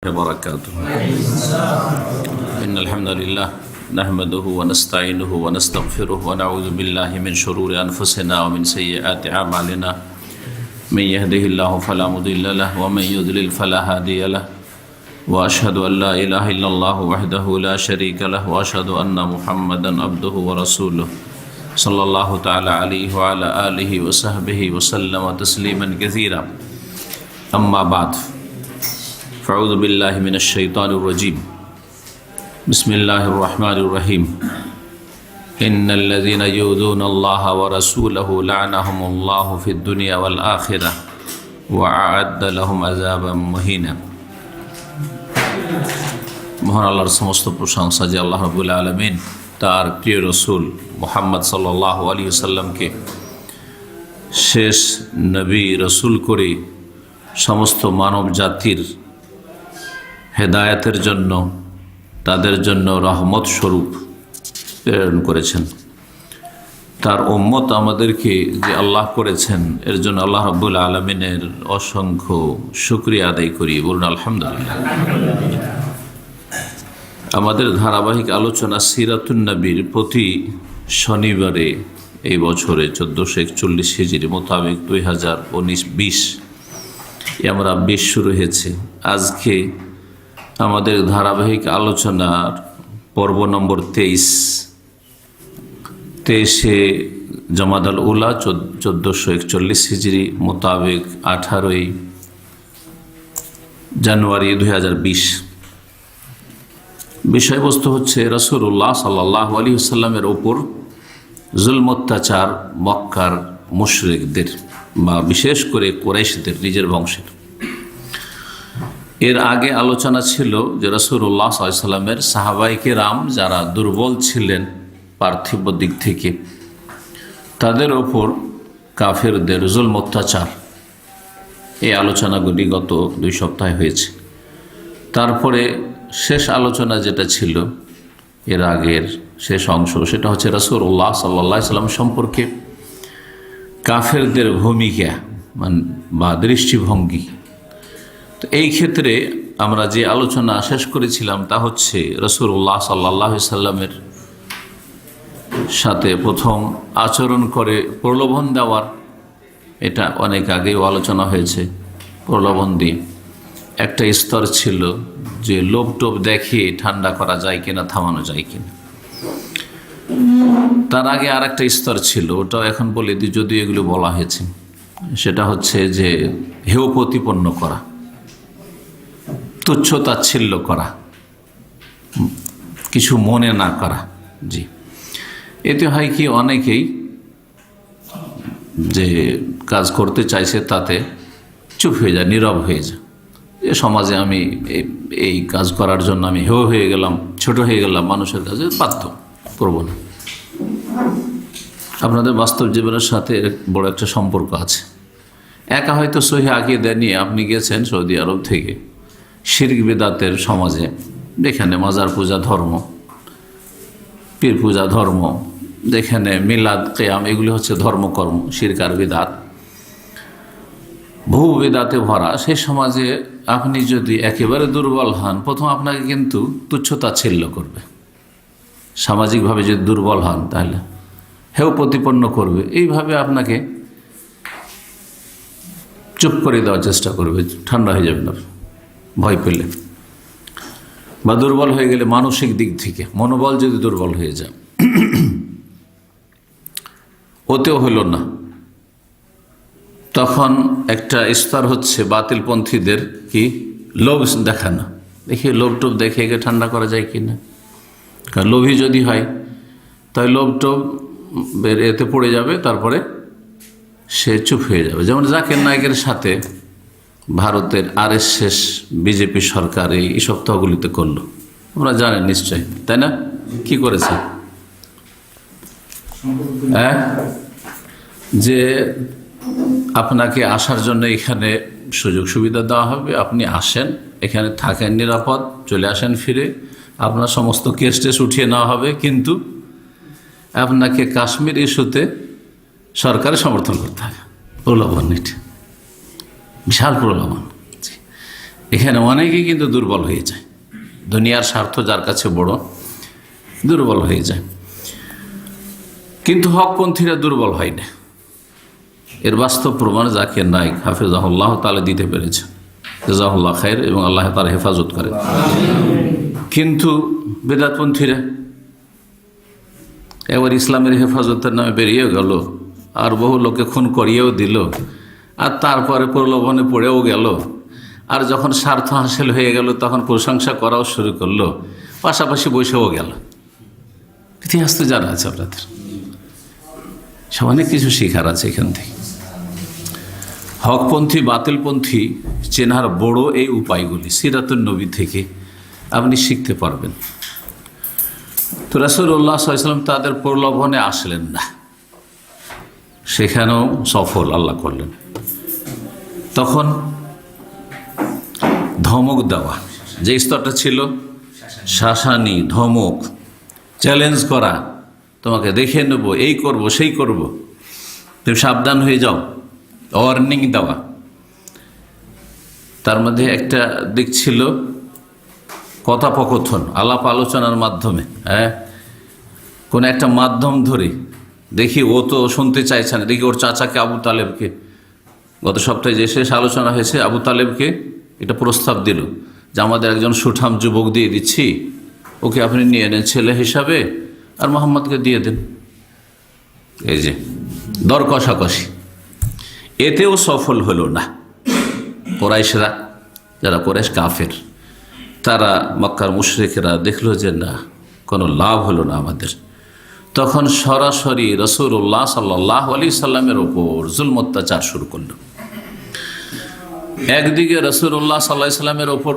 وبركاته. إن الحمد لله نحمده ونستعينه ونستغفره ونعوذ بالله من شرور أنفسنا ومن سيئات أعمالنا. من يهده الله فلا مضل له ومن يضلل فلا هادي له. وأشهد أن لا إله إلا الله وحده لا شريك له وأشهد أن محمدا عبده ورسوله صلى الله تعالى عليه وعلى آله وصحبه وسلم تسليما كثيرا. أما بعد فأعوذ بالله من الشيطان الرجيم. بسم الله الرحمن الرحيم. إن الذين يؤذون الله ورسوله لعنهم الله في الدنيا والآخرة وأعد لهم عذابا مهينا. মহান আল্লাহর সমস্ত প্রশংসা যে আল্লাহ রাব্বুল আলামিন তার প্রিয় রসুল মুহাম্মদ সাল্লাল্লাহু আলাইহি ওয়াসাল্লামকে শেষ নবী রসুল করে সমস্ত মানব জাতির হেদায়েতের জন্য, তাদের জন্য রহমত স্বরূপ প্রেরণ করেছেন। তার উম্মত আমাদেরকে যে আল্লাহ করেছেন, এর জন্য আল্লাহ রাব্বুল আলামিনের অসংখ্য শুকরিয়া আদায় করি, বলুন আলহামদুলিল্লাহ। আমাদের ধারাবাহিক আলোচনা সিরাতুন নবীর প্রতি শনিবারে এই বছরে 1441 হিজরি মোতাবেক 2019-20 আমরা 20 শুরু হয়েছে। আজকে আমাদের ধারাবাহিক আলোচনার পর্ব নম্বর 23 জমাদাল উলা 1441 হিজরি মোতাবেক 18 জানুয়ারি 2020। বিষয়বস্তু হচ্ছে রাসূলুল্লাহ সাল্লাল্লাহু আলাইহি ওয়াসাল্লামের ওপর জুলম অত্যাচার মক্কার মুশরিকদের বা বিশেষ করে কুরাইশদের নিজের বংশের। এর আগে আলোচনা ছিল যে রাসূলুল্লাহ সাল্লাল্লাহু আলাইহি ওয়াসাল্লামের সাহাবায়ে কেরাম যারা দুর্বল ছিলেন পার্থিব দিক থেকে, তাদের ওপর কাফেরদের জুলম অত্যাচার। এই আলোচনাগুলি গত 2 সপ্তাহে হয়েছে। তারপরে শেষ আলোচনা যেটা ছিল এর আগের শেষ অংশ, সেটা হচ্ছে রাসূলুল্লাহ সাল্লাল্লাহু আলাইহি ওয়াসাল্লাম সম্পর্কে কাফেরদের ভূমিকা বা দৃষ্টিভঙ্গি। তো এই ক্ষেত্রে আমরা যে আলোচনা শেষ করেছিলাম তা হচ্ছে রাসূলুল্লাহ সাল্লাল্লাহু আলাইহি ওয়াসাল্লামের সাথে প্রথম আচরণ করে প্রলোভন দেওয়ার, এটা অনেক আগেও আলোচনা হয়েছে। প্রলোভন দিয়ে একটা স্তর ছিল যে লোভ টোপ দেখে ঠান্ডা করা যায় কিনা, থামানো যায় কিনা। তার আগে আর একটা স্তর ছিল, ওটাও এখন বলে দিই যদি এগুলো বলা হয়েছে। সেটা হচ্ছে যে হেয় প্রতিপন্ন করা, তুচ্ছ তাচ্ছিল্য করা, কিছু মনে না করা। জি, এতে হয় কি অনেকেই যে কাজ করতে চাইছে তাতে চুপ হয়ে যায়, নীরব হয়ে যায়। যে সমাজে আমি এই কাজ করার জন্য আমি হেয় হয়ে গেলাম, ছোট হয়ে গেলাম, মানুষের কাছে বাধ্য করব না। আপনাদের বাস্তব জীবনের সাথে বড় একটা সম্পর্ক আছে। একা হয়তো সহি আকীদা নিয়ে আপনি গেছেন সৌদি আরব থেকে শিরক বিদআতের সমাজে, যেখানে মাজার পূজা ধর্ম, পীর পূজা ধর্ম, যেখানে মিলাদ কিয়াম এগুলি হচ্ছে ধর্মকর্ম, শিরক আর বিদআত, বহু বিদআতে ভরা। সেই সমাজে আপনি যদি একেবারে দুর্বল হন, প্রথম আপনাকে কিন্তু তুচ্ছতাচ্ছিল্য করবে। সামাজিকভাবে যদি দুর্বল হন তাহলে হেয় প্রতিপন্ন করবে, এইভাবে আপনাকে চুপ করে দেওয়ার চেষ্টা করবে, ঠান্ডা হয়ে যাবেন ভয় পেলে বা দুর্বল হয়ে গেলে। মানসিক দিক থেকে মনোবল যদি দুর্বল হয়ে যায়, ওতেও হইল না, তখন একটা স্তর হচ্ছে বাতিলপন্থীদের কি লোভ দেখানো। দেখি লোভ টোভ দেখে একে ঠান্ডা করা যায় কিনা। কারণ লোভী যদি হয় তাই লোভ টোভ এতে পড়ে যাবে, তারপরে সে চুপ হয়ে যাবে। যেমন জাকির নায়েকের সাথে ভারতের RSS বিজেপি সরকার এই সপ্তাহগুলিতে করলো, আমরা জানেন নিশ্চয়, তাই না? কি করেছে? যে আপনাকে আসার জন্য এখানে সুযোগ সুবিধা দেওয়া হবে, আপনি আসেন, এখানে থাকেন নিরাপদ, চলে আসেন ফিরে, আপনার সমস্ত কেস টেস উঠিয়ে নেওয়া হবে, কিন্তু আপনাকে কাশ্মীর ইস্যুতে সরকারের সমর্থন করতে হবে। প্রলোভন, এটা বিশাল প্রলোভন। এখানে অনেকেই কিন্তু দুর্বল হয়ে যায়, দুনিয়ার স্বার্থ যার কাছে বড়, দুর্বল হয়ে যায়। কিন্তু হকপন্থীরা দুর্বল হয় না, এর বাস্তব প্রমাণ জাকির নায়েক হাফিজাহুল্লাহ তাআলা দিতে পেরেছে, জাযাহুল্লাহ খায়র, এবং আল্লাহ তাআলা হেফাজত করেন। কিন্তু বেদাতপন্থীরা এবার ইসলামের হেফাজতের নামে বেরিয়ে গেল, আর বহু লোকে খুন করিয়েও দিল, আর তারপরে প্রলোভনে পড়েও গেল, আর যখন স্বার্থ হাসিল হয়ে গেল তখন প্রশংসা করাও শুরু করলো, পাশাপাশি বসেও গেল। ইতিহাস তো জানা আছে আপনাদের, সব অনেক কিছু শেখার আছে এখান থেকে। হকপন্থী বাতিলপন্থী চেনার বড় এই উপায়গুলি সিরাতুন নবী থেকে আপনি শিখতে পারবেন। তো রাসূলুল্লাহ সাল্লাল্লাহু আলাইহি ওয়াসাল্লাম তাদের প্রলোভনে আসলেন না, সেখানেও সফল আল্লাহ করলেন। তখন ধমক দেওয়া, যে স্তরটা ছিল শাসানি, ধমক, চ্যালেঞ্জ করা, তোমাকে দেখে নেব, এই করব, সেই করব, তুমি সাবধান হয়ে যাও, ওয়ার্নিং দেওয়া। তার মধ্যে একটা দিক ছিল কথোপকথন, আলাপ আলোচনার মাধ্যমে, কোন একটা মাধ্যম ধরে, দেখি ও তো শুনতে চাইছে না, দেখি ওর চাচাকে আবু তালেবকে, গত সপ্তাহে যে শেষ আলোচনা হয়েছে, আবু তালেবকে এটা প্রস্তাব দিল যে আমাদের একজন সুঠাম যুবক দিয়ে দিচ্ছি, ওকে আপনি নিয়ে নেন ছেলে হিসাবে, আর মোহাম্মদকে দিয়ে দেন। এই যে দর কষাকষি, এতেও সফল হলো না। কোরাইশরা, যারা কোরাইশ কাফের, তারা মক্কার মুশরিকরা দেখলো যে না, কোনো লাভ হলো না আমাদের। তখন সরাসরি রাসূলুল্লাহ সাল্লাল্লাহু আলাইহি সাল্লামের ওপর জুলম অত্যাচার শুরু করলো। একদিকে রাসূলুল্লাহ সাল্লাল্লাহু আলাইহি সাল্লামের ওপর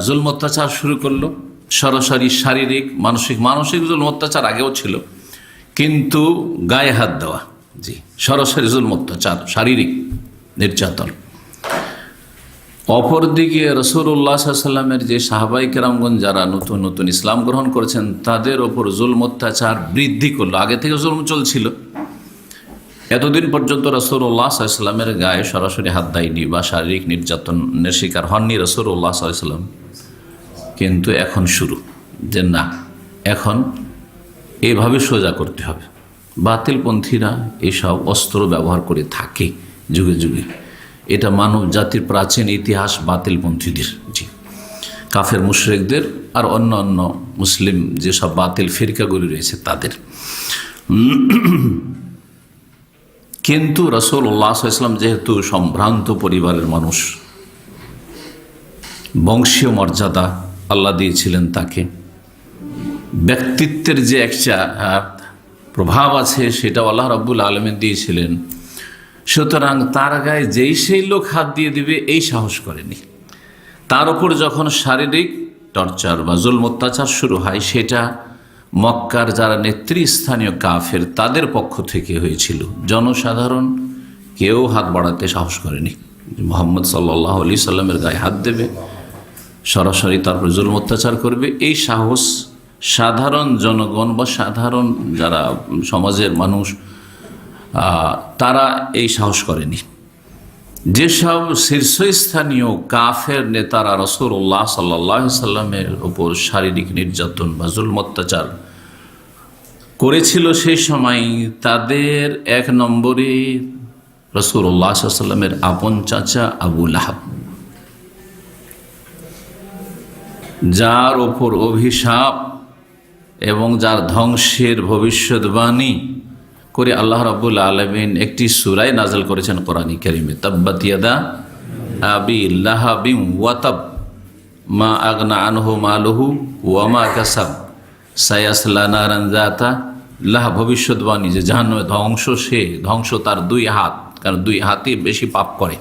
জুলম অত্যাচার শুরু করলো, সরাসরি শারীরিক, মানসিক জুলম অত্যাচার আগেও ছিল, কিন্তু গায়ে হাত দেওয়া, জি, সরাসরি জুলম অত্যাচার, শারীরিক নির্যাতন। অপরদিকে রাসূলুল্লাহ সাল্লাল্লাহু আলাইহি সাল্লামের যে সাহাবায়ে কেরামগণ যারা নতুন নতুন ইসলাম গ্রহণ করেছেন, তাদের ওপর জুলম অত্যাচার বৃদ্ধি করলো। আগে থেকে জুলম চলছিল, এতদিন পর্যন্ত রাসূলুল্লাহ সাল্লাল্লাহু আলাইহি সাল্লামের গায়ে সরাসরি হাত দেয়নি বা শারীরিক নির্যাতনের শিকার হননি রাসূলুল্লাহ সাল্লাল্লাহু আলাইহি সাল্লাম। কিন্তু এখন শুরু, যে না, এখন এভাবে সোজা করতে হবে। বাতিলপন্থীরা এইসব অস্ত্র ব্যবহার করে থাকে যুগে যুগে, এটা মানব জাতির প্রাচীন ইতিহাস বাতিলপন্থীদের, জি, কাফের মুশরিকদের আর অন্য অন্য মুসলিম যেসব বাতিল ফিরকাগুলি রয়েছে তাদের। কিন্তু রাসূলুল্লাহ সাল্লাল্লাহু আলাইহি ওয়াসাল্লাম যেহেতু সম্ভ্রান্ত পরিবারের মানুষ, বংশীয় মর্যাদা আল্লাহ দিয়েছিলেন তাকে, ব্যক্তিত্বের যে একটা প্রভাব আছে সেটা আল্লাহ রাব্বুল আলামিন দিয়েছিলেন, সুতরাং তার গায়ে যেই সেই লোক হাত দিয়ে দিবে এই সাহস করেনি। তার উপর যখন শারীরিক টর্চার বা জুলম অত্যাচার শুরু হয়, সেটা মক্কার যারা নেতৃস্থানীয় কাফের তাদের পক্ষ থেকে হয়েছিল। জনসাধারণ কেউ হাত বাড়াতে সাহস করেনি। মুহাম্মদ সাল্লাল্লাহু আলাইহি সাল্লামের গায়ে হাত দেবে, সরাসরি তারপর জুলম অত্যাচার করবে, এই সাহস সাধারণ জনগণ বা সাধারণ যারা সমাজের মানুষ, তারা এই সাহস করেনি। যেসব শীর্ষস্থানীয় কাফের নেতারা রাসূলুল্লাহ সাল্লাল্লাহু আলাইহি সাল্লামের উপর শারীরিক নির্যাতন বা জুলম অত্যাচার করেছিল, সেই সময় তাদের এক নম্বরে রাসূলুল্লাহ সাল্লাল্লাহু আলাইহি সাল্লামের আপন চাচা আবু লাহাব, যার ওপর অভিশাপ এবং যার ধ্বংসের ভবিষ্যৎবাণী করে আল্লাহ রাব্বুল আলামিন একটি সূরা নাযিল করেছেন কোরআনে কারীমে, তাব্বাত ইয়াদা আবি লাহাবিন ওয়া তাব মা আগনা আনহু মালুহু ওয়া মা কাসাব সায়াসলা নারান যাতা লাহাব। ভবিষ্যৎবাণী যে জাহান্নামে ধ্বংস তার দুই হাত, কারণ দুই হাতই বেশি পাপ করে,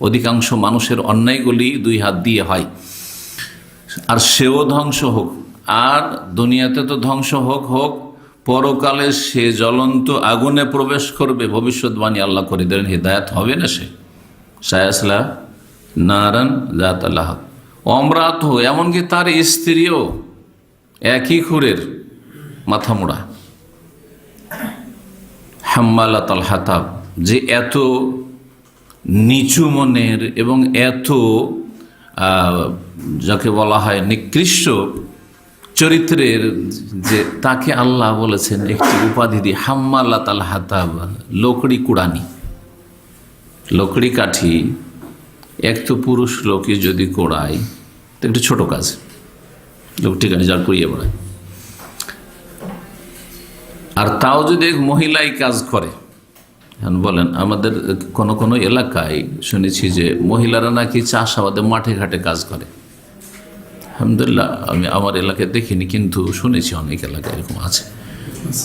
অধিকাংশ মানুষের অন্যায়গুলি দুই হাত দিয়ে হয়, আর সেও ধ্বংস হোক, আর দুনিয়াতে তো ধ্বংস হোক, পরকালে সে জ্বলন্ত আগুনে প্রবেশ করবে, ভবিষ্যৎবাণী আল্লাহ করে দিলেন, হিদায়াত হবে না সে, সায়াসলা নারান যাত লাহাব অমরাত, এমনকি তার স্ত্রীও একই খুরের মাথা মোড়া, হাম্মালাতুল হাতাব, যে এত নিচু মনের এবং এত যাকে বলা হয় নিকৃষ্ট চরিত্রের, যে তাকে আল্লাহ বলেছেন একটি উপাধি দিয়ে হাম্মালাত আল হাতাব, লকড়ি কুড়ানি। লকড়ি কাঠি এক তো পুরুষ লোকে যদি কোড়ায় তো একটু ছোট কাজ, লকড়ি কাঠি যার কুড়িয়ে বেড়ায়, আর তাও যদি এক মহিলাই কাজ করে। বলেন আমাদের কোনো কোনো এলাকায় শুনেছি যে মহিলারা নাকি চাষাবাদে মাঠে ঘাটে কাজ করে। আলহামদুলিল্লাহ আমি আমার এলাকায় দেখিনি, কিন্তু শুনেছি অনেক এলাকায় এরকম আছে।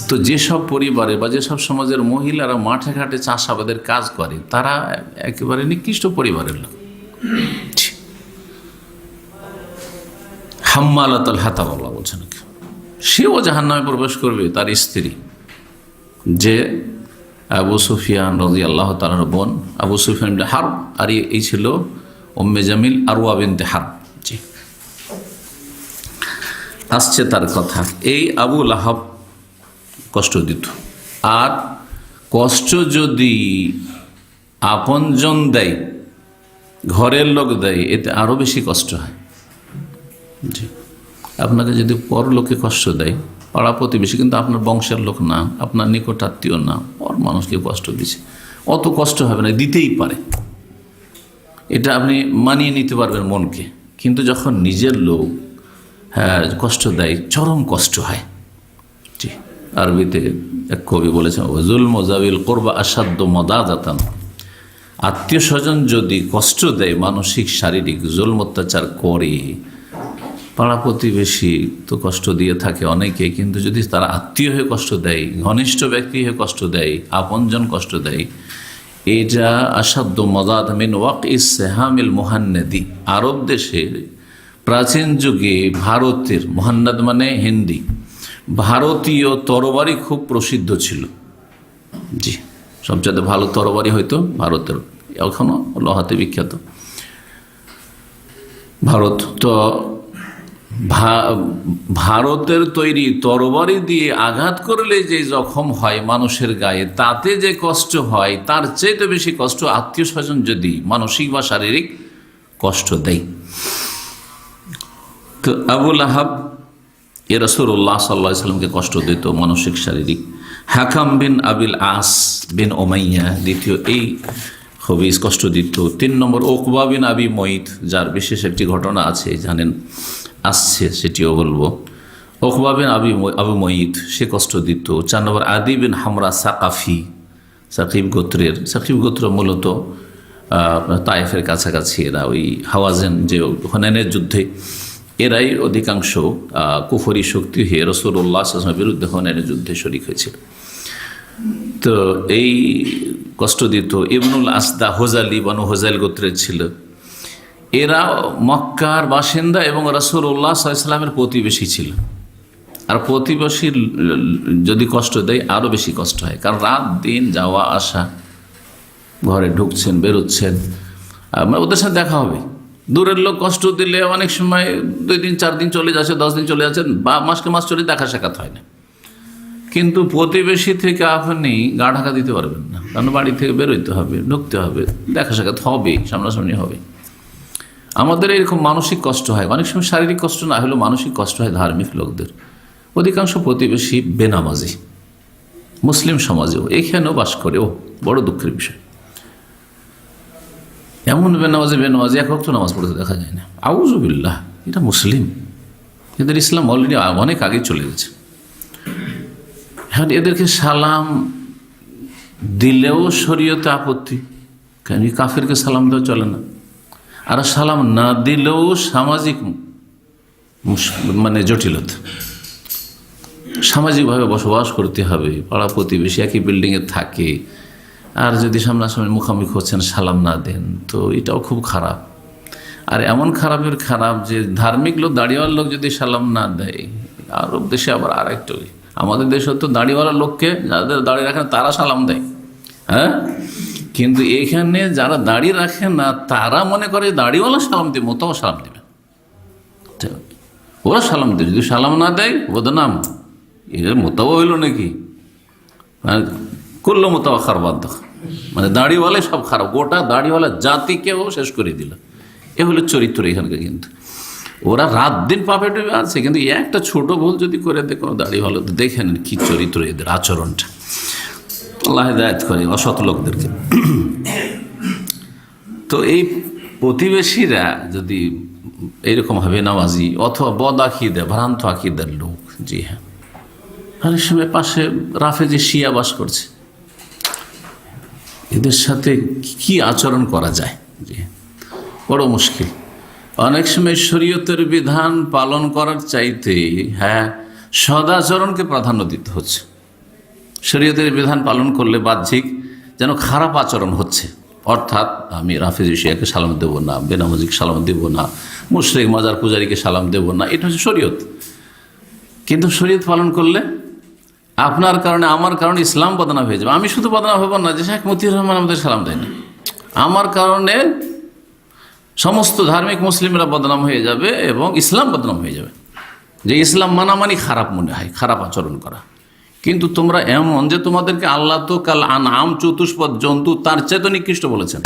তো যেসব পরিবারে বা যেসব সমাজের মহিলারা মাঠে ঘাটে চাষাবাদের কাজ করে তারা একেবারে নিকৃষ্ট পরিবারের লোক। হাম্মালাতুল হাতাব আল্লাহ বলছেন, সেও জাহান্নামে প্রবেশ করবে, তার স্ত্রী যে আবু সুফিয়ান রাদিয়াল্লাহু তাআলার বোন আবু সুফিয়ান ইবনে হারব, আর এই ছিল উম্মে জামিল আরওয়া বিনতে হারব। জি, আসছে তার কথা। এই আবু লাহাব কষ্ট দিত, আর কষ্ট যদি আপনজন দেয়, ঘরের লোক দেয়, এতে আরও বেশি কষ্ট হয়। জি, আপনাকে যদি পর লোকে কষ্ট দেয়, পাড়া প্রতিবেশী, কিন্তু আপনার বংশের লোক না, আপনার নিকট আত্মীয় না, পর মানুষকে কষ্ট দিচ্ছে, অত কষ্ট হবে না, দিতেই পারে, এটা আপনি মানিয়ে নিতে পারবেন মনকে। কিন্তু যখন নিজের লোক কষ্ট দেয়, চরম কষ্ট হয়। জি, আরবিতে এক কবি বলেছেন, যুলমু যাবিল কুরবা আসাদ্দ মাদাদাতান, আত্মীয় স্বজন যদি কষ্ট দেয়, মানসিক শারীরিক জুলম অত্যাচার করে, পাড়া প্রতিবেশী তো কষ্ট দিয়ে থাকে অনেকে, কিন্তু যদি তারা আত্মীয় হয়ে কষ্ট দেয়, ঘনিষ্ঠ ব্যক্তি হয়ে কষ্ট দেয়, আপনজন কষ্ট দেয়, এটা আসাদ্দ মাদাদ মিন ওয়াকইস সাহামিল মুহান্নাদি। আরব দেশের প্রাচীন যুগে ভারতের, মুহান্নাদ মানে হিন্দি, ভারতীয় তরবারি খুব প্রসিদ্ধ ছিল। জি, সবচেয়ে ভালো তরবারি হয়তো ভারতের, এখনও লোহাতে বিখ্যাত ভারত। তো ভারতের তৈরি তরবারি দিয়ে আঘাত করলে যে জখম হয় মানুষের গায়ে, তাতে যে কষ্ট হয়, তার চেয়ে বেশি কষ্ট আত্মীয় স্বজন যদি মানসিক বা শারীরিক কষ্ট দেয়। তো আবু লাহাব এ রাসূলুল্লাহ সাল্লাল্লাহু আলাইহি ওয়াসাল্লামকে কষ্ট দিত, মানসিক শারীরিক। হাকাম বিন আবিল আস বিন উমাইয়া দ্বিতীয়, এই খুবই কষ্ট দিত। 3 নম্বর উকবা বিন আবি মুইত, যার বিশেষ একটি ঘটনা আছে জানেন, আসছে সেটিও বলবো। উকবা বিন আবু মুইত সে কষ্ট দিত। 4 নম্বর আদি বিন হামরা সাকাফি, সাকিব গোত্রের, সাকিব গোত্র মূলত তায়েফের কাছাকাছি, এরা ওই হাওয়াজেন যে হুনাইনের যুদ্ধে এরাই অধিকাংশ কুফরি শক্তি হয়ে রাসূলুল্লাহ সাল্লাল্লাহু আলাইহি ওয়াসাল্লামের বিরুদ্ধে হুনাইনের যুদ্ধে শরীক হয়েছিল। তো এই কষ্ট দিত। ইবনুল আসদা হোজালি, বানু হোজাইল গোত্রের ছিল। এরা মক্কার বাসিন্দা এবং রাসূলুল্লাহ সাল্লাল্লাহু আলাইহি ওয়াসাল্লামের প্রতিবেশী ছিল। আর প্রতিবেশীর যদি কষ্ট দেয় আরও বেশি কষ্ট হয়, কারণ রাত দিন যাওয়া আসা, ঘরে ঢুকছেন বেরোচ্ছেন, ওদের সাথে দেখা হবে। দূরের লোক কষ্ট দিলে অনেক সময় 2 দিন 4 দিন চলে যাচ্ছে, 10 দিন চলে যাচ্ছে, বা মাসকে মাস চলে দেখা সাক্ষাৎ হয় না। কিন্তু প্রতিবেশী থেকে আপনি গা ঢাকা দিতে পারবেন না, কারণ বাড়ি থেকে বেরোইতে হবে, ঢুকতে হবে, দেখা সাক্ষাৎ হবে, সামনাসামনি হবে। আমাদের এরকম মানসিক কষ্ট হয়, অনেক সময় শারীরিক কষ্ট না হলেও মানসিক কষ্ট হয় ধার্মিক লোকদের। অধিকাংশ প্রতিবেশী বেনামাজি, মুসলিম সমাজেও এখানেও বাস করেও, বড় দুঃখের বিষয়। এমন বেনামাজি এক ওয়াক্ত নামাজ পড়তে দেখা যায় না, আউযুবিল্লাহ, এটা মুসলিম, এদের ইসলাম অলরেডি অনেক আগে চলে গেছে। হ্যাঁ, এদেরকে সালাম দিলেও শরীয়তে আপত্তি, কেন কাফেরকে সালাম দেওয়া চলে না। আর সালাম না দিলেও সামাজিক জটিলতা, সামাজিকভাবে বসবাস করতে হবে, পাড়া প্রতিবেশী একই বিল্ডিংয়ে থাকে, আর যদি সামনাসামনি মুখামুখি হচ্ছেন সালাম না দেন, তো এটাও খুব খারাপ। আর এমন খারাপের খারাপ যে ধার্মিক লোক, দাড়িওয়ালা লোক যদি সালাম না দেয়, আরব দেশে আবার আর একটু, আমাদের দেশে তো দাড়িওয়ালা লোককে, যাদের দাড়ি রাখেন তারা সালাম দেয়, হ্যাঁ, কিন্তু এখানে যারা দাড়ি রাখে না তারা মনে করে দাড়িওয়ালা সালাম দেবে, মোতাও সালাম দেবে, ওরা সালাম দেবে। যদি সালাম না দেয় বদনাম, এর মোতাও হইল নাকি, করলো মোতাও খারাপ, দাড়িওয়ালাই সব খারাপ, গোটা দাড়িওয়ালা জাতিকেও শেষ করে দিল। এ হলো চরিত্র এখানকার। কিন্তু ওরা রাত দিন পাপে ডুবে আছে, কিন্তু একটা ছোট ভুল যদি করে দেয় কোনো দাড়ি ভালো, তো দেখে নেন কী চরিত্র এদের, আচরণটা। আল্লাহ হিদায়াত করে অসৎ লোকদেরকে। তো এই প্রতিবেশীরা যদি এইরকম হবে নামাজি অথবা বদ আকিদা, ভ্রান্ত আকিদার লোক, জি হ্যাঁ, অনেক সময় পাশে রাফেজি শিয়া বাস করছে, এদের সাথে কি আচরণ করা যায়? জি, বড় মুশকিল। অনেক সময় শরীয়তের বিধান পালন করার চাইতে সদাচরণকে প্রাধান্য দিতে হচ্ছে। শরীয়তের বিধান পালন করলে বাহ্যিক যেন খারাপ আচরণ হচ্ছে, অর্থাৎ আমি রাফেজি শিয়াকে সালাম দেব না, বেনামাজিকে সালাম দেব না, মুশরিক মাজার পূজারীকে সালাম দেব না, এটা হচ্ছে শরীয়ত। কিন্তু শরীয়ত পালন করলে আপনার কারণে, আমার কারণে ইসলাম বদনাম হয়ে যাবে। আমি শুধু বদনাম হব না যে শেখ মতিউর রহমান আমাদের সালাম দেয় না, আমার কারণে সমস্ত ধার্মিক মুসলিমরা বদনাম হয়ে যাবে এবং ইসলাম বদনাম হয়ে যাবে। যে ইসলাম মানামানি খারাপ মনে হয়, খারাপ আচরণ করা। কিন্তু তোমরা এমন যে তোমাদেরকে আল্লাহ তো কাল আনআম, চতুষ্পদ জন্তু, তার চাইতে নিকৃষ্ট বলেছেন।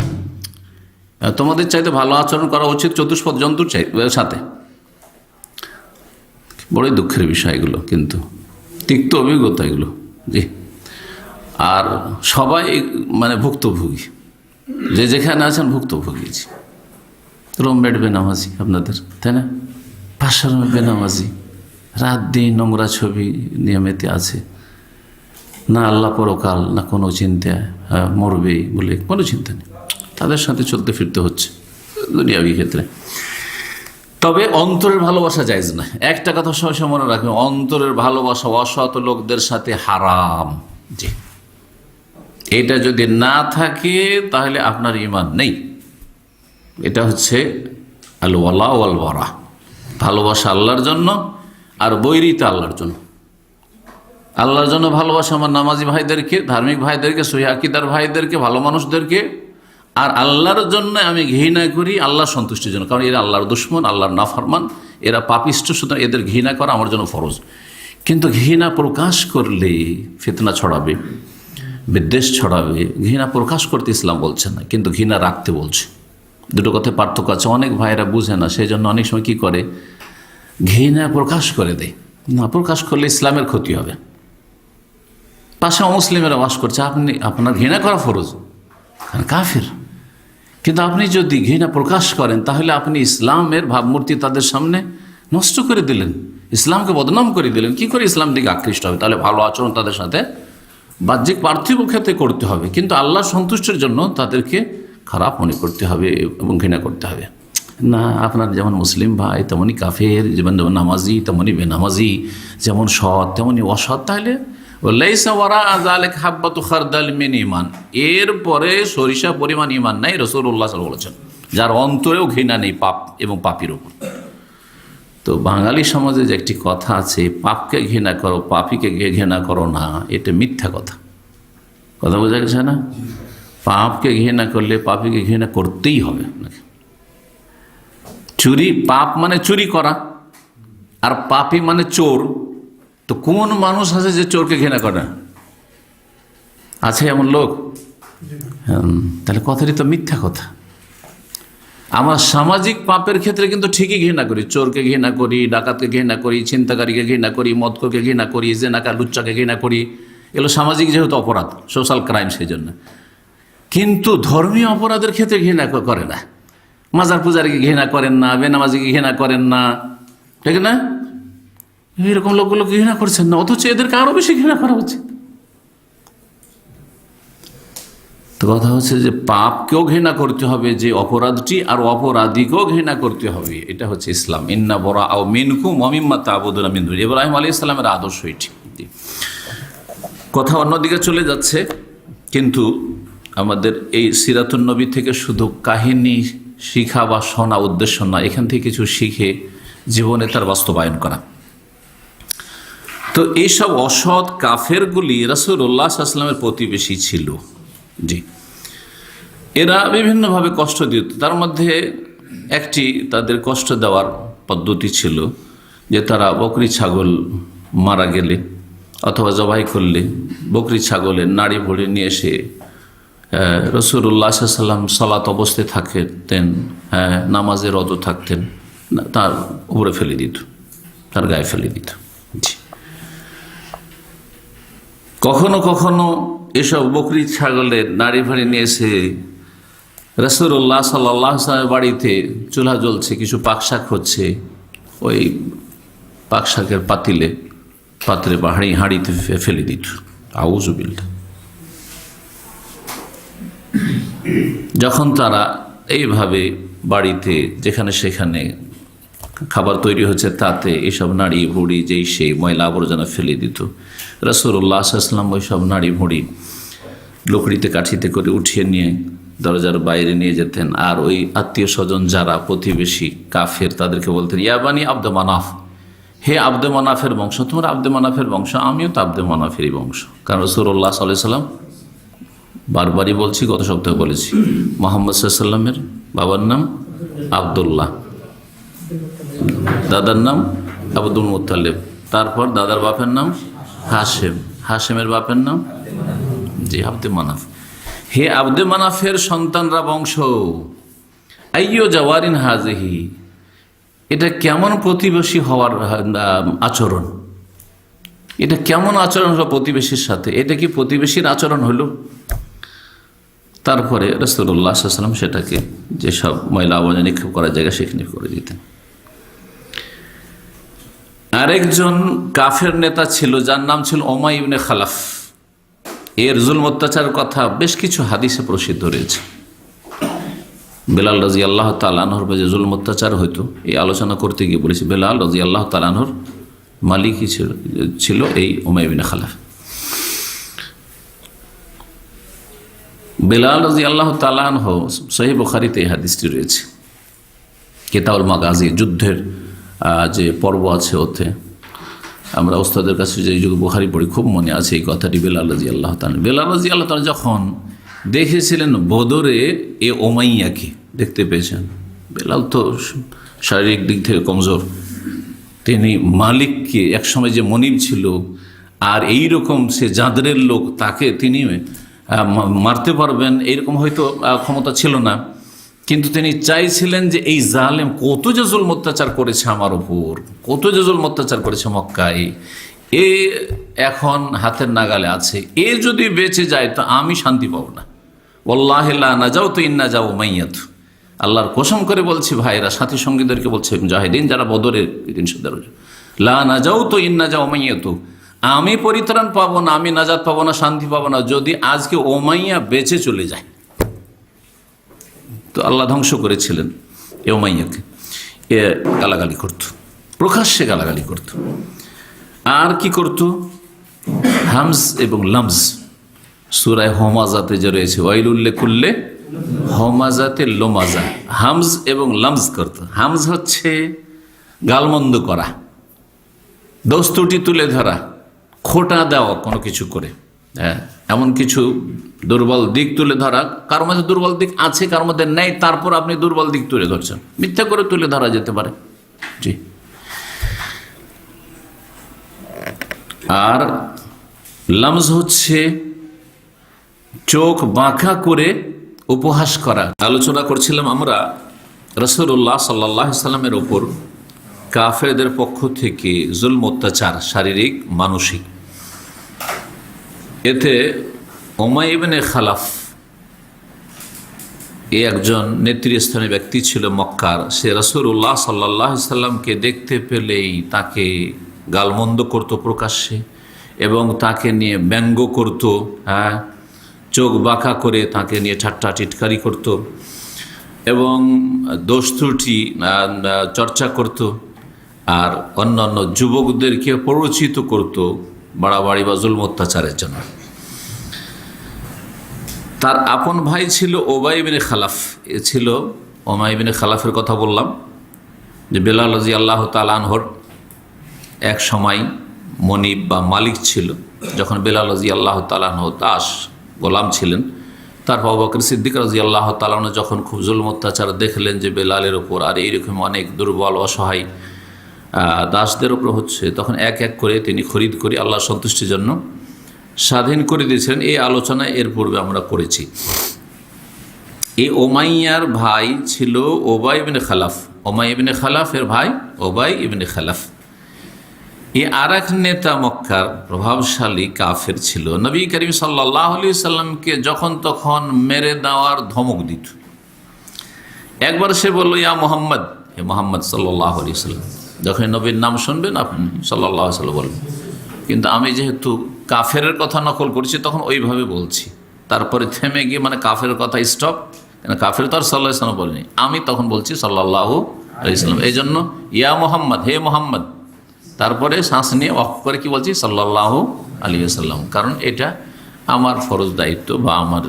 তোমাদের চাইতে ভালো আচরণ করা উচিত চতুষ্পদ জন্তুর সাথে। বড়ই দুঃখের বিষয় এগুলো, কিন্তু তিক্ত অভিজ্ঞতা এগুলো। জি, আর সবাই মানে ভুক্তভোগী, যে যেখানে আছেন ভুক্তভোগী। রুমমেট বেনামাজি আপনাদের, তাই না? পাশের রুমে বেনামাজি, রাত দিন নোংরা ছবি নিয়মিত আছে, না আল্লাহ পরকাল, না কোনো চিন্তা, মরবেই বলে কোনো চিন্তা নেই, তাদের সাথে চলতে ফিরতে হচ্ছে দুনিয়াবি ক্ষেত্রে। তবে অন্তরের ভালোবাসা জায়েজ না। একটা কথা সবসময় মনে রাখবেন, অন্তরের ভালোবাসা অসৎ লোকদের সাথে হারাম। জি, এটা যদি না থাকে তাহলে আপনার ঈমান নেই। এটা হচ্ছে আল ওয়ালা ওয়াল বারা, ভালোবাসা আল্লাহর জন্য আর বৈরিতা আল্লাহর জন্য। আল্লাহর জন্য ভালোবাসা আমার নামাজি ভাইদেরকে, ধার্মিক ভাইদেরকে, সহিহ আকীদার ভাইদেরকে, ভালো মানুষদেরকে। আর আল্লাহর জন্য আমি ঘৃণা করি আল্লাহর সন্তুষ্টির জন্য, কারণ এরা আল্লাহর দুশমন, আল্লাহর নাফরমান, এরা পাপিষ্ঠ, সুতরাং এদের ঘৃণা করা আমার জন্য ফরজ। কিন্তু ঘৃণা প্রকাশ করলে ফিতনা ছড়াবে, বিদ্বেষ ছড়াবে। ঘৃণা প্রকাশ করতে ইসলাম বলছে না, কিন্তু ঘৃণা রাখতে বলছে। দুটো কথায় পার্থক্য আছে। অনেক ভাইরা বুঝে না, সেই জন্য অনেক সময় কী করে, ঘৃণা প্রকাশ করে দেয়। না, প্রকাশ করলে ইসলামের ক্ষতি হবে। পাশে অমুসলিমেরা বাস করছে, আপনার ঘৃণা করা ফরজ, কারণ কাফির। কিন্তু আপনি যদি ঘৃণা প্রকাশ করেন তাহলে আপনি ইসলামের ভাবমূর্তি তাদের সামনে নষ্ট করে দিলেন, ইসলামকে বদনাম করে দিলেন। কি করে ইসলাম দিকে আকৃষ্ট হবে? তাহলে ভালো আচরণ তাদের সাথে বাহ্যিক পার্থিব ক্ষেত্রে করতে হবে, কিন্তু আল্লাহ সন্তুষ্টির জন্য তাদেরকে খারাপ মনে করতে হবে এবং ঘৃণা করতে হবে না। আপনার যেমন মুসলিম ভাই তেমনই কাফের, যেমন নামাজি তেমনই বেনামাজি, যেমন সৎ তেমনই অসৎ, তাহলে ঈমান, এরপরে সরিষা পরিমাণ ঈমান নাই, রাসূলুল্লাহ সাল্লাল্লাহু আলাইহি ওয়াসাল্লাম বলেছেন, যার অন্তরেও ঘৃণা নেই পাপ এবং পাপীর উপর। তো বাঙালি সমাজে যে একটি কথা আছে, পাপকে ঘৃণা করো, পাপীকে ঘৃণা করো না, এটা মিথ্যা কথা। কথা বোঝা গেছে না? পাপকে ঘৃণা করলে পাপীকে ঘৃণা করতেই হবে আপনাকে। চুরি, পাপ মানে চুরি করা, আর পাপী মানে চোর। তো কোন মানুষ আছে যে চোরকে ঘৃণা করে? আছে এমন লোক? তাহলে কথাটি তো মিথ্যা কথা। আমরা সামাজিক পাপের ক্ষেত্রে কিন্তু ঠিকই ঘৃণা করি, চোরকে ঘৃণা করি, ডাকাতকে ঘৃণা করি, ছিনতাকারীকে ঘৃণা করি, মদখোরকে ঘৃণা করি, জেনাকার লুচ্চাকে ঘৃণা করি। এগুলো সামাজিক যেহেতু অপরাধ, সোশ্যাল ক্রাইম, সেই জন্য। কিন্তু ধর্মীয় অপরাধের ক্ষেত্রে ঘৃণা করে না। মাজার পূজারীকে ঘৃণা করেন না, বেনামাজিকে ঘৃণা করেন না, ঠিক না? এরকম লোকগুলোকে ঘৃণা করছেন না, অথচ এদেরকে আরো বেশি ঘৃণা করা উচিত। তো কথা হচ্ছে যে পাপকেও ঘৃণা করতে হবে যে অপরাধটি, আর অপরাধীকেও ঘৃণা করতে হবে। এটা হচ্ছে ইসলাম। ইন্না বরাআউ মিনকুম ওয়া মিম্মা তা'বুদুনা মিন দুনিহি, ইব্রাহিম আলাইহিস সালামের আদর্শ এটি। কথা অন্যদিকে চলে যাচ্ছে, কিন্তু আমাদের এই সিরাতুন নবী থেকে শুধু কাহিনী শিখা বা শোনা উদ্দেশ্য না, এখান থেকে কিছু শিখে জীবনে তার বাস্তবায়ন করা। তো এইসব অসৎ কাফেরগুলি রাসূলুল্লাহ সাল্লাল্লাহু আলাইহি ওয়াসাল্লামের প্রতিবেশী ছিল। জি, এরা বিভিন্নভাবে কষ্ট দিত। তার মধ্যে একটি তাদের কষ্ট দেওয়ার পদ্ধতি ছিল যে তারা বকরি ছাগল মারা গেলে অথবা জবাই করলে বকরি ছাগলের নাড়ি ভুঁড়ি নিয়ে এসে রাসূলুল্লাহ সাল্লাল্লাহু আলাইহি ওয়াসাল্লাম সালাত অবস্থায় থাকতেন, নামাজে রত থাকতেন, তার উপরে ফেলে দিত, তার গায়ে ফেলে দিত। কখনো কখনো এসব বকরি ছাগলের নাড়ি ভাড়ি নিয়ে এসে রাসূলুল্লাহ সাল্লাল্লাহু আলাইহি ওয়াসাল্লামের বাড়িতে চুলা জ্বলছে, কিছু পাক শাক হচ্ছে, ওই পাক শাকের পাত্রে বা হাঁড়িতে ফেলে দিত। আউযু বিল্লাহ। যখন তারা এইভাবে বাড়িতে যেখানে সেখানে খাবার তৈরি হচ্ছে তাতে এসব নাড়ি ভুড়ি যেই সেই ময়লা আবর্জনা ফেলে দিত, রাসূলুল্লাহ সাল্লাল্লাহু আলাইহি ওয়াসাল্লাম ওই সব নাড়ি ভুড়ি লকড়িতে কাঠিতে করে উঠিয়ে নিয়ে দরজার বাইরে নিয়ে যেতেন। আর ওই আত্মীয় স্বজন যারা প্রতিবেশী কাফের তাদেরকে বলতেন, ইয়া বানি আব্দে মানাফ, হে আব্দে মানাফের বংশ, তোমরা আব্দে মানাফের বংশ, আমিও তো আব্দে মানাফেরই বংশ। কারণ রাসূলুল্লাহ সাল্লাল্লাহু আলাইহি ওয়াসাল্লাম, বারবারই বলছি, গত সপ্তাহে বলেছি, মুহাম্মদ সাল্লাল্লাহু আলাইহি ওয়াসাল্লামের বাবার নাম আব্দুল্লাহ, দাদার নাম আব্দুল মুত্তালিব, তারপর দাদার বাপের নাম হাশেম, হাশেমের বাপের নাম জি আব্দে মানাফ। হে আব্দে মানাফের সন্তানরা বংশ, আইয়ো জাওয়ারিন হাজিহি, এটা কেমন প্রতিবেশী হওয়ার আচরণ, এটা কেমন আচরণ হলো প্রতিবেশীর সাথে, এটা কি প্রতিবেশীর আচরণ হলো? তারপরে রাসূলুল্লাহ সাল্লাল্লাহু আলাইহি ওয়াসাল্লাম সেটাকে যেসব ময়লা আবর্জনা নিক্ষেপ করার জায়গা সেখানে করে দিতেন। আরেকজন কাফের নেতা ছিল যার নাম ছিল উমাইয়া ইবনে খালাফ। এর জুলম অত্যাচারের কথা বেশ কিছু হাদিসে প্রসিদ্ধ রয়েছে। বেলাল রাদিয়াল্লাহু তাআলা আনহুর যে জুলম অত্যাচার হইতো, এই আলোচনা করতে গিয়ে বলেছি, বেলাল রাদিয়াল্লাহু তাআলা আনহুর মালিকই ছিল এই উমাইয়া ইবনে খালাফ। বেলাল রাদিয়াল্লাহু তাআলা আনহু, সহিহ বুখারীতে এই হাদিসটি রয়েছে, কিতাবুল মাগাজি, যুদ্ধের যে পর্ব আছে ওতে আমরা ওস্তাদের কাছে যে যুগ বুখারী পড়ি, খুব মনে আছে এই কথাটি। বেলাল রাদিয়াল্লাহু তাআলা, বেলাল রাদিয়াল্লাহু তাআলা যখন দেখেছিলেন বদরে এ উমাইয়াকে দেখতে পেয়েছেন, বেলাল তো শারীরিক দিক থেকে কমজোর, তিনি মালিককে একসময় যে মনিব ছিল আর এই রকম সে জাদরের লোক, তাকে তিনি মারতে পারবেন এইরকম হয়তো ক্ষমতা ছিল না, কিন্তু তিনি চাইছিলেন যে এই জালেম কত যে জুলম অত্যাচার করেছে আমার উপর, কত যে জুলম অত্যাচার করেছে মক্কায়, এ এখন হাতের নাগালে আছে, এ যদি বেঁচে যায় তো আমি শান্তি পাবো না। ওয়াল্লাহি লা নাজাউ তো ইন্না যাও মাইয়াত, আল্লাহর কসম করে বলছি ভাইরা, সাথী সঙ্গীদেরকে বলছে, মুজাহিদিন যারা বদরের লা নাজাউ তো ইন্না যাও মাইয়াত, আমি পরিত্রাণ পাবো না, আমি নাজাত পাবো না, শান্তি পাবো না যদি আজকে উমাইয়া বেঁচে চলে যায়। তো আল্লাহ ধ্বংস করেছিলেন এ উমাইয়াকে। এ গালাগালি করত, প্রকাশ্যে গালাগালি করত। আর কি করত? হামজ এবং লামজ, সূরা হমাজাতে যে রয়েছে, ওয়াইলুল লিকুল্লি হমাজাতে লুমাজা, হামজ এবং লামজ করত। হামজ হচ্ছে গালমন্দ করা, দোষ ত্রুটি তুলে ধরা, খোঁটা দেওয়া কোনো কিছু করে, এমন কিছু দুর্বল দিক তুলে ধরা, কার মধ্যে দুর্বল দিক আছে কার মধ্যে নেই, তারপর আপনি দুর্বল দিক তুলে ধরছেন, মিথ্যা করে তুলে ধরা যেতে পারে। জি। আর লামজ হচ্ছে চোখ বাঁকা করে উপহাস করা। আলোচনা করছিলাম আমরা রাসূলুল্লাহ সাল্লাল্লাহু আলাইহি ওয়াসাল্লামের ওপর কাফেরদের পক্ষ থেকে জুলম অত্যাচার, শারীরিক মানসিক। এতে উমাইয়া ইবনে খালাফ এ একজন নেতৃস্থানীয় ব্যক্তি ছিল মক্কার। সে রাসূলুল্লাহ সাল্লাল্লাহু আলাইহি ওয়াসাল্লামকে দেখতে পেলেই তাকে গালমন্দ করত প্রকাশ্যে, এবং তাকে নিয়ে ব্যঙ্গ করত, চোখ বাঁকা করে তাকে নিয়ে ঠাট্টা টিটকারি করত এবং দোষ ত্রুটি চর্চা করত। আর অন্যান্য যুবকদেরকে প্ররোচিত করত বাড়াবাড়ি বা জুলম অত্যাচারের জন্য। তার আপন ভাই ছিল উবাই ইবনে খালাফ। এ ছিল উমাইয়া ইবনে খালাফের কথা বললাম, যে বেলাল রাদিয়াল্লাহু তাআলা আনহুর এক সময় মনিব বা মালিক ছিল। যখন বেলাল রাদিয়াল্লাহু তাআলা আনহু দাস গোলাম ছিলেন, তারপর আবু বকর সিদ্দিক রাদিয়াল্লাহু তাআলা আনহু যখন খুব জুলম অত্যাচার দেখলেন যে বেলালের ওপর আর এইরকম অনেক দুর্বল অসহায় দাসদের ওপর হচ্ছে, তখন এক এক করে তিনি খরিদ করে আল্লাহর সন্তুষ্টির জন্য স্বাধীন করে দিয়েছিলেন। এই আলোচনা এর পূর্বে আমরা করেছি। এই ওমাইয়ার ভাই ছিল ওবাই ইবনে খালাফ। ওমাই ইবনে খালাফের ভাই ওবাই ইবনে খালাফ। এই আর এক নেতা মক্কার প্রভাবশালী কাফের ছিল। নবী করিম সাল্লাল্লাহু আলাইহি সাল্লামকে যখন তখন মেরে দেওয়ার ধমক দিত। একবার সে বলল, ইয়া মোহাম্মদ, হে মোহাম্মদ সাল্লাল্লাহু আলাইহি সাল্লাম। যখন নবীর নাম শুনবেন আপনি সাল্লাল্লাহু আলাইহি সাল্লাম বলবেন, কিন্তু আমি যেহেতু কাফের কথা নকল করছি তখন ওইভাবে বলছি। তারপরে থেমে গিয়ে মানে কাফের কথা স্টপ, কেন কাফের তো আর সাল্লাল্লাহু আলাইহি সাল্লাম বলেনি, আমি তখন বলছি সাল্লাল্লাহু আলাইহি সাল্লাম। এই জন্য ইয়া মোহাম্মদ, হে মোহাম্মদ, তারপরে শ্বাস নিয়ে ওয়াকফ করে কি বলছি সাল্লাল্লাহু আলাইহি সাল্লাম। কারণ এটা আমার ফরজ দায়িত্ব বা আমার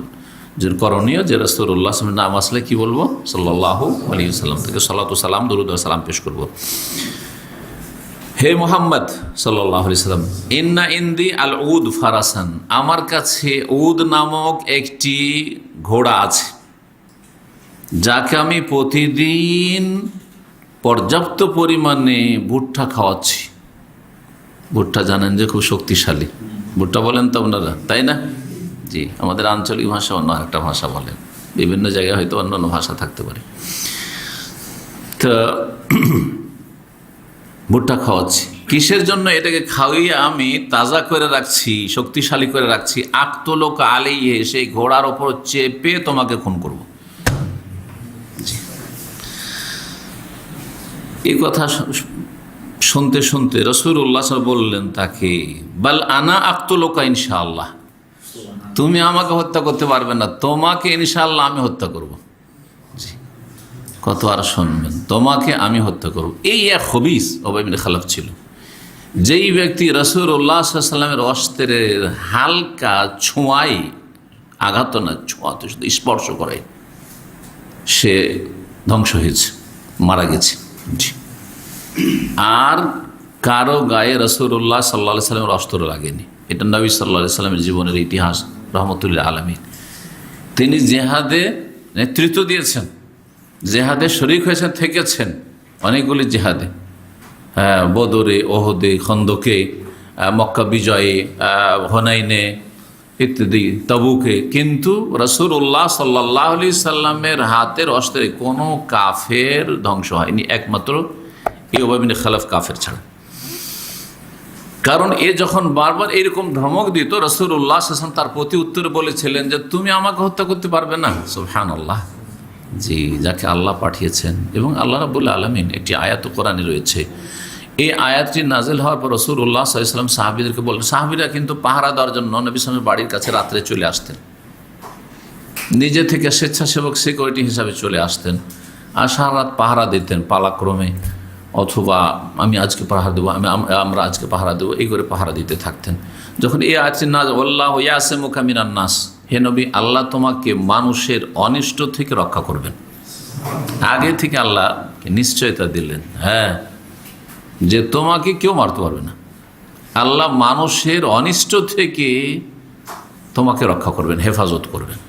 যে করণীয়, যে রাসূলুল্লাহ সাল্লাল্লাহু আলাইহি ওয়াসাল্লাম নাম আসলে কি বলবো সাল্লাল্লাহু আলাইহি সাল্লাম, থেকে সালাতু সালাম দরুদ ওয়া সালাম পেশ করব। হে মুহাম্মদ সাল্লাল্লাহু আলাইহি সাল্লাম, ইন্না ইনদি আল উদ ফারাসান, আমার কাছে উদ নামক একটি ঘোড়া আছে, যাকে আমি প্রতিদিন পর্যাপ্ত পরিমাণে ভুট্টা খাওয়াচ্ছি। ভুট্টা জানেন যে খুব শক্তিশালী, ভুট্টা বলেন তো আপনারা, তাই না? জি, আমাদের আঞ্চলিক ভাষা অন্য একটা ভাষা বলেন, বিভিন্ন জায়গায় হয়তো অন্য অন্য ভাষা থাকতে পারে। তো ভুট্টা খাওয়াচ্ছি, কিসের জন্য? এটাকে খাওয়িয়ে আমি তাজা করে রাখছি, শক্তিশালী করে রাখছি। আক্তলোক আলাইহি, সেই ঘোড়ার ওপর চেপে তোমাকে খুন করব। এই কথা শুনতে শুনতে রাসূলুল্লাহ বললেন তাকে, বাল আনা আক্তলোকা ইনশাআল্লাহ, তুমি আমাকে হত্যা করতে পারবে না, তোমাকে ইনশাআল্লাহ আমি হত্যা করব। কত আর শুনবেন, তোমাকে আমি হত্যা করব। এই এক খবিস উবাই ইবনে খালাফ ছিল, যেই ব্যক্তি রাসূলুল্লাহ সাল্লাল্লাহু আলাইহি ওয়াসাল্লামের অস্ত্রের হালকা ছোঁয়াই, আঘাত না, ছোঁয়াতে শুধু স্পর্শ করে সে ধ্বংস হয়েছে, মারা গেছে। জি, আর কারো গায়ে রাসূলুল্লাহ সাল্লাল্লাহু আলাইহি ওয়াসাল্লামের অস্ত্র লাগেনি। এটা নবী সাল্লাল্লাহু আলাইহি ওয়াসাল্লামের জীবনের ইতিহাস, রহমতুল্লাহ আলামিন। তিনি জেহাদে নেতৃত্ব দিয়েছেন, জেহাদে শরীক হয়েছেন, থেকেছেন অনেকগুলি জেহাদে, বদরে, ওহদে, খন্দকে, মক্কা বিজয়ে, হুনাইনে ইত্যাদি, তাবুকে। কিন্তু রাসূলুল্লাহ সাল্লাল্লাহু আলাইহি সাল্লামের হাতের অস্ত্রে কোনো কাফের ধ্বংস হয়নি, একমাত্র এই উবাই ইবনে খালাফ কাফের ছাড়া। কারণ এ যখন বারবার এইরকম ধমক দিত, রাসূলুল্লাহ সাল্লাল্লাহু আলাইহি ওয়াসাল্লাম তার প্রতি উত্তরে বলেছিলেন যে তুমি আমাকে হত্যা করতে পারবে না। সুবহানাল্লাহ। জি, যাকে আল্লাহ পাঠিয়েছেন। এবং আল্লাহ রাব্বুল আলামিন একটি আয়াত কোরআনে রয়েছে, এই আয়াতটি নাজিল হওয়ার পর রাসূলুল্লাহ সাল্লাল্লাহু আলাইহি ওয়াসাল্লাম সাহাবীদেরকে বললেন, সাহাবীরা কিন্তু পাহারা দেওয়ার জন্য নবী সাল্লাল্লাহু আলাইহি ওয়াসাল্লামের বাড়ির কাছে রাত্রে চলে আসতেন, নিজে থেকে স্বেচ্ছাসেবক সিকিউরিটি হিসাবে চলে আসতেন আর সারা রাত পাহারা দিতেন পালাক্রমে, অথবা আমি আজকে পাহারা দেবো, আমরা আজকে পাহারা দেবো, এই করে পাহারা দিতে থাকতেন। যখন এই আয়াতটি নাযিল, আল্লাহু ইয়াসিমুকা মিনান নাস, হে নবী, আল্লাহ তোমাকে মানুষের অনিষ্ট থেকে রক্ষা করবেন। আগে থেকে আল্লাহকে নিশ্চয়তা দিলেন, হ্যাঁ, যে তোমাকে কেউ মারতে পারবে না, আল্লাহ মানুষের অনিষ্ট থেকে তোমাকে রক্ষা করবেন, হেফাজত করবেন।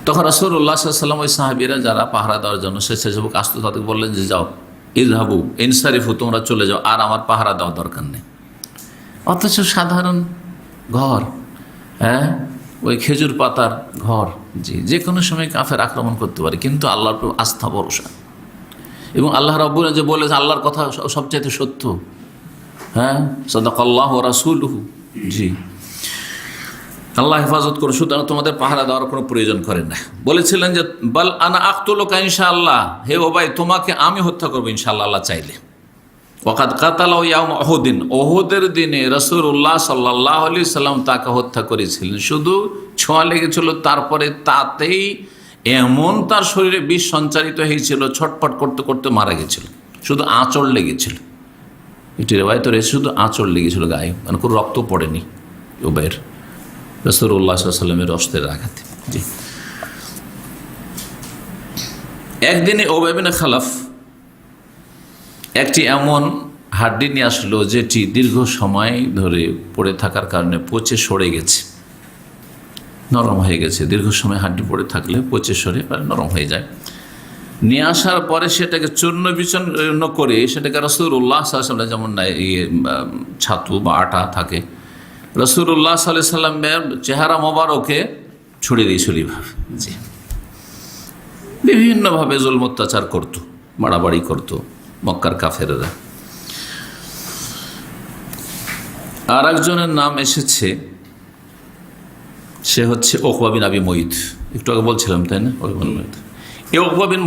তখন রাসূলুল্লাহ সাল্লাল্লাহু আলাইহি ওয়াসাল্লাম ওই সাহাবীরা যারা পাহারা দেওয়ার জন্য স্বেচ্ছাসেবক আসতো তাদেরকে বললেন যে যাও, ইযহাবু ইনসারিফু, তোমরা চলে যাও, আর আমার পাহারা দেওয়ার দরকার নেই। অথচ সাধারণ ঘর, হ্যাঁ, ওই খেজুর পাতার ঘর, জি, যে কোনো সময় কাফের আক্রমণ করতে পারে, কিন্তু আল্লাহর উপর আস্থা ভরসা। এবং আল্লাহ রাব্বুল যে বলেছে আল্লাহর কথা সবচাইতে সত্য, হ্যাঁ, সাদাকাল্লাহু ওয়া রাসূলুহু, জি, আল্লাহ হেফাজত করে, সুতরাং তোমাদের পাহারা দেওয়ার কোনো প্রয়োজন করেন না। বলেছিলেন যে বাল আনা আক্তুলুকা ইনশাআল্লাহ, হে ওবাই, তোমাকে আমি হত্যা করবো ইনশাআল্লাহ, আল্লাহ চাইলে। ওয়াকাদ কাতালাহু ইয়াউম উহুদিন, উহুদের দিনে রাসূলুল্লাহ সাল্লাল্লাহু আলাইহি সাল্লাম তাকে হত্যা করেছিলেন। শুধু ছোঁয়া লেগেছিল, তারপরে তাতেই এমন তার শরীরে বিষ সঞ্চারিত হয়েছিল, ছটফট করতে করতে মারা গেছিল। শুধু আঁচড় লেগেছিল, এটি রেওয়ায়েত রয়েছে, শুধু আঁচড় লেগেছিল গায়ে, মানে কোনো রক্ত পড়েনি উবাইয়ের, রাসূলুল্লাহ সাল্লাল্লাহু আলাইহি ওয়াসাল্লামের অস্ত্রের আঘাতে। জি, একদিনে উবাই ইবনে খালাফ একটি এমন হাড্ডি নিয়ে আসলো যেটি দীর্ঘ সময় ধরে পড়ে থাকার কারণে পচে সরে গেছে, নরম হয়ে গেছে। দীর্ঘ সময় হাড্ডি পড়ে থাকলে পচে সরে নরম হয়ে যায়। নিয়ে আসার পরে সেটাকে চূর্ণ বিচূর্ণ করে সেটাকে রাসূলুল্লাহ সাল্লাল্লাহু আলাইহি ওয়াসাল্লাম, যেমন ছাতু বা আটা থাকে, রাসূলুল্লাহ সাল্লাল্লাহু আলাইহি ওয়াসাল্লামের চেহারা মোবারকে ছুড়ে দিয়েছিল এইভাবে। জি, বিভিন্নভাবে জুলম অত্যাচার করত, বাড়াবাড়ি করত মক্কার কাফেররা। আর একজনের নাম এসেছে, সে হচ্ছে উকবা বিন আবি মুইত, একটু আগে বলছিলাম তাই না? এই উকবা বিন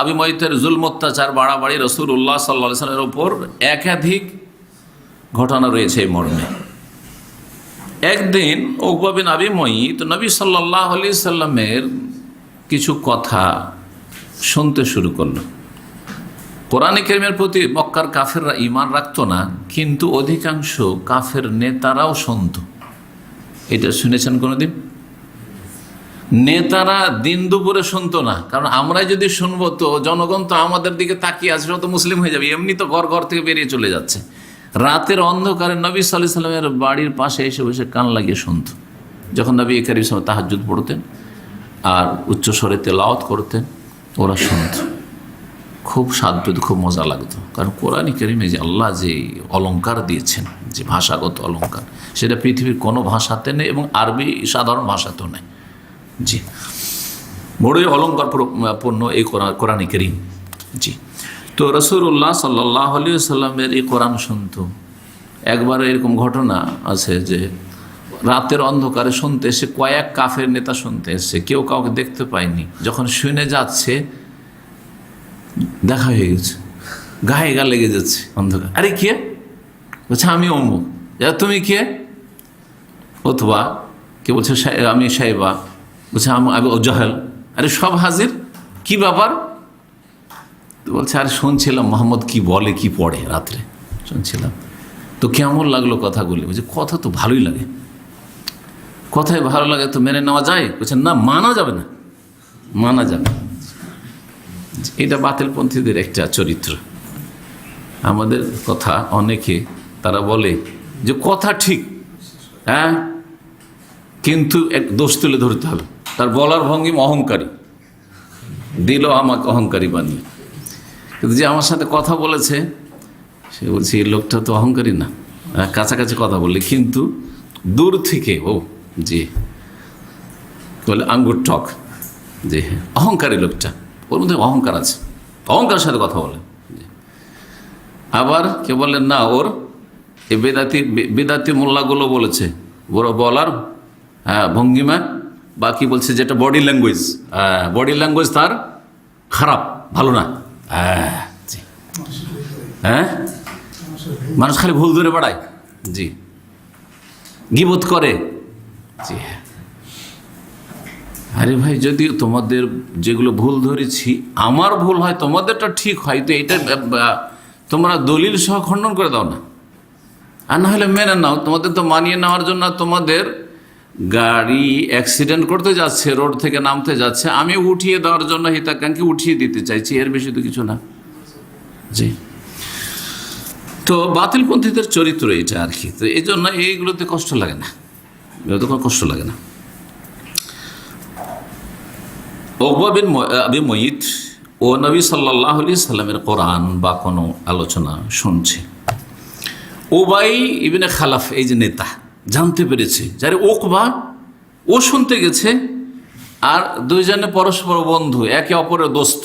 আবি মুইতের জুলম অত্যাচার বাড়াবাড়ি রাসূলুল্লাহ সাল্লাল্লাহু আলাইহি ওয়াসাল্লামের উপর একাধিক ঘটনা রয়েছে এই মর্মে। একদিন উকবা বিন আবি মুইত নবী সাল্লাল্লাহু আলাইহি সাল্লামের কিছু কথা শুনতে শুরু করল। কোরআন কারীমের প্রতি মক্কার কাফেররা ঈমান রাখতো না, কিন্তু অধিকাংশ কাফের নেতারাও শুনত। এটা শুনেছেন কোনোদিন? নেতারা দিন দুপুরে শুনতো না, কারণ আমরাই যদি শুনবো তো জনগণ তো আমাদের দিকে তাকিয়ে আছে, তো মুসলিম হয়ে যাবে, এমনি তো ঘর ঘর থেকে বেরিয়ে চলে যাচ্ছে। রাতের অন্ধকারে নবী সাল্লাল্লাহু আলাইহি সাল্লামের বাড়ির পাশে এসে বসে কান লাগিয়ে শুনত। যখন নবী কারীম সাল্লাল্লাহু আলাইহি ওয়াসাল্লাম তাহাজ্জুদ পড়তেন আর উচ্চস্বরে তেলাওয়াত করতেন, ওরা শুনত। খুব স্বাদ পেত, খুব মজা লাগতো, কারণ কোরআন কারীমে যে আল্লাহ যে অলঙ্কার দিয়েছেন, যে ভাষাগত অলঙ্কার, সেটা পৃথিবীর কোনো ভাষাতে নেই এবং আরবি সাধারণ ভাষাতেও নেই। জি, বড়ই অলঙ্কার পূর্ণ এই কোরআন কারীম। জি, তো রাসূলুল্লাহ সাল্লাল্লাহু আলাইহি ওয়াসাল্লামের এই কোরআন শুনত। একবার এরকম ঘটনা আছে যে রাতের অন্ধকারে শুনতে এসে কয়েক কাফের নেতা শুনতে এসছে, কেউ কাউকে দেখতে পায়নি। যখন শুনে যাচ্ছে দেখা হয়ে গেছে, গায়ে গা লেগে যাচ্ছে অন্ধকার। আরে কে? বলছে আমি অমুক। তুমি কে? অথবা কে বলছে আমি সাহেবা, বলছে আমি আবু জাহেল। আরে সব হাজির, কি ব্যাপার? তো বলছে আরে শুনছিলাম মোহাম্মদ কি বলে, কি পড়ে, রাত্রে শুনছিলাম, তো কেমন লাগলো কথাগুলি? বলছে কথা তো ভালোই লাগে। কথায় ভালো লাগে তো মেনে নেওয়া যায়? বলছে না, মানা যাবে না, মানা যাবে। এটা বাতিলপন্থীদের একটা চরিত্র। আমাদের কথা অনেকে তারা বলে যে কথা ঠিক, হ্যাঁ, কিন্তু এক দোষ তুলে ধরতে হবে। তার বলার ভঙ্গিম অহংকারী, দিল আমাকে অহংকারী বানিয়ে। কিন্তু যে আমার সাথে কথা বলেছে সে বলছে এই লোকটা তো অহংকারী না, কাছাকাছি কথা বললে, কিন্তু দূর থেকে ও জি বলে আঙ্গুর টক, যে অহংকারী লোকটা, ওর মধ্যে অহংকার আছে, অহংকারের সাথে কথা বলে। আবার কে বলেন না, ওর এই বেদাতি মোল্লাগুলো বলেছে ওর বলার ভঙ্গিমা বা কি বলছে, যেটা বডি ল্যাঙ্গুয়েজ তার খারাপ, ভালো না। হ্যাঁ, মানুষ খালি ভুল ধরে বেড়ায়, জি, গীবত করে। জি হ্যাঁ, আরে ভাই, যদি তোমাদের যেগুলো ভুল ধরেছি আমার ভুল হয়, তোমাদেরটা ঠিক হয়, তো এটা তোমরা দলিল সহ খণ্ডন করে দাও না, আর না হলে মেনে নাও। তোমাদের তো মানিয়ে নেওয়ার জন্য তোমাদের গাড়ি অ্যাক্সিডেন্ট করতে যাচ্ছে, রোড থেকে নামতে যাচ্ছে, আমি উঠিয়ে দেওয়ার জন্য হিতাকাঙ্ক্ষী উঠিয়ে দিতে চাইছি, এর বেশি তো কিছু না। জি, তো বাতিলপন্থীদের চরিত্র এটা আর কি। তো এই জন্য এইগুলোতে কষ্ট লাগে না, এগুলোতে কোনো কষ্ট লাগে না। উকবা বিন আবি মুইত ও নবী সাল্লাল্লাহু আলাইহি সাল্লামের কোরআন বা কোনো আলোচনা শুনছে। উবাই ইবনে খালাফ, এই যে নেতা, জানতে পেরেছে যারে উকবা, ও শুনতে গেছে, আর দুইজনে পরস্পর বন্ধু, একে অপরের দোস্ত।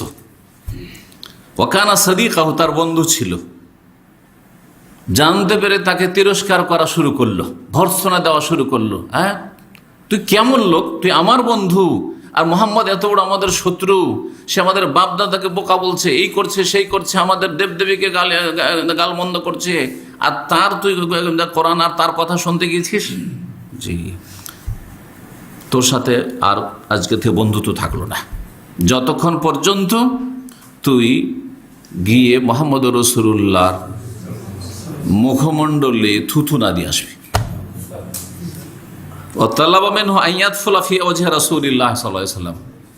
ওয়াকানা সাদিকাহু, তার বন্ধু ছিল। জানতে পেরে তাকে তিরস্কার করা শুরু করলো, ভর্ৎসনা দেওয়া শুরু করলো। হ্যাঁ, তুই কেমন লোক, তুই আমার বন্ধু, আর মোহাম্মদ এত বড় আমাদের শত্রু, সে আমাদের বাপদাদাকে বোকা বলছে, এই করছে সেই করছে, আমাদের দেবদেবীকে গালমন্দ করছে, আর তার তুই কোরআন আর তার কথা শুনতে গিয়েছিস। জি, তোর সাথে আর আজকে থেকে বন্ধুত্ব থাকলো না, যতক্ষণ পর্যন্ত তুই গিয়ে মোহাম্মদ রাসূলুল্লাহর মুখমণ্ডলে থুথু না দিয়ে আসবি।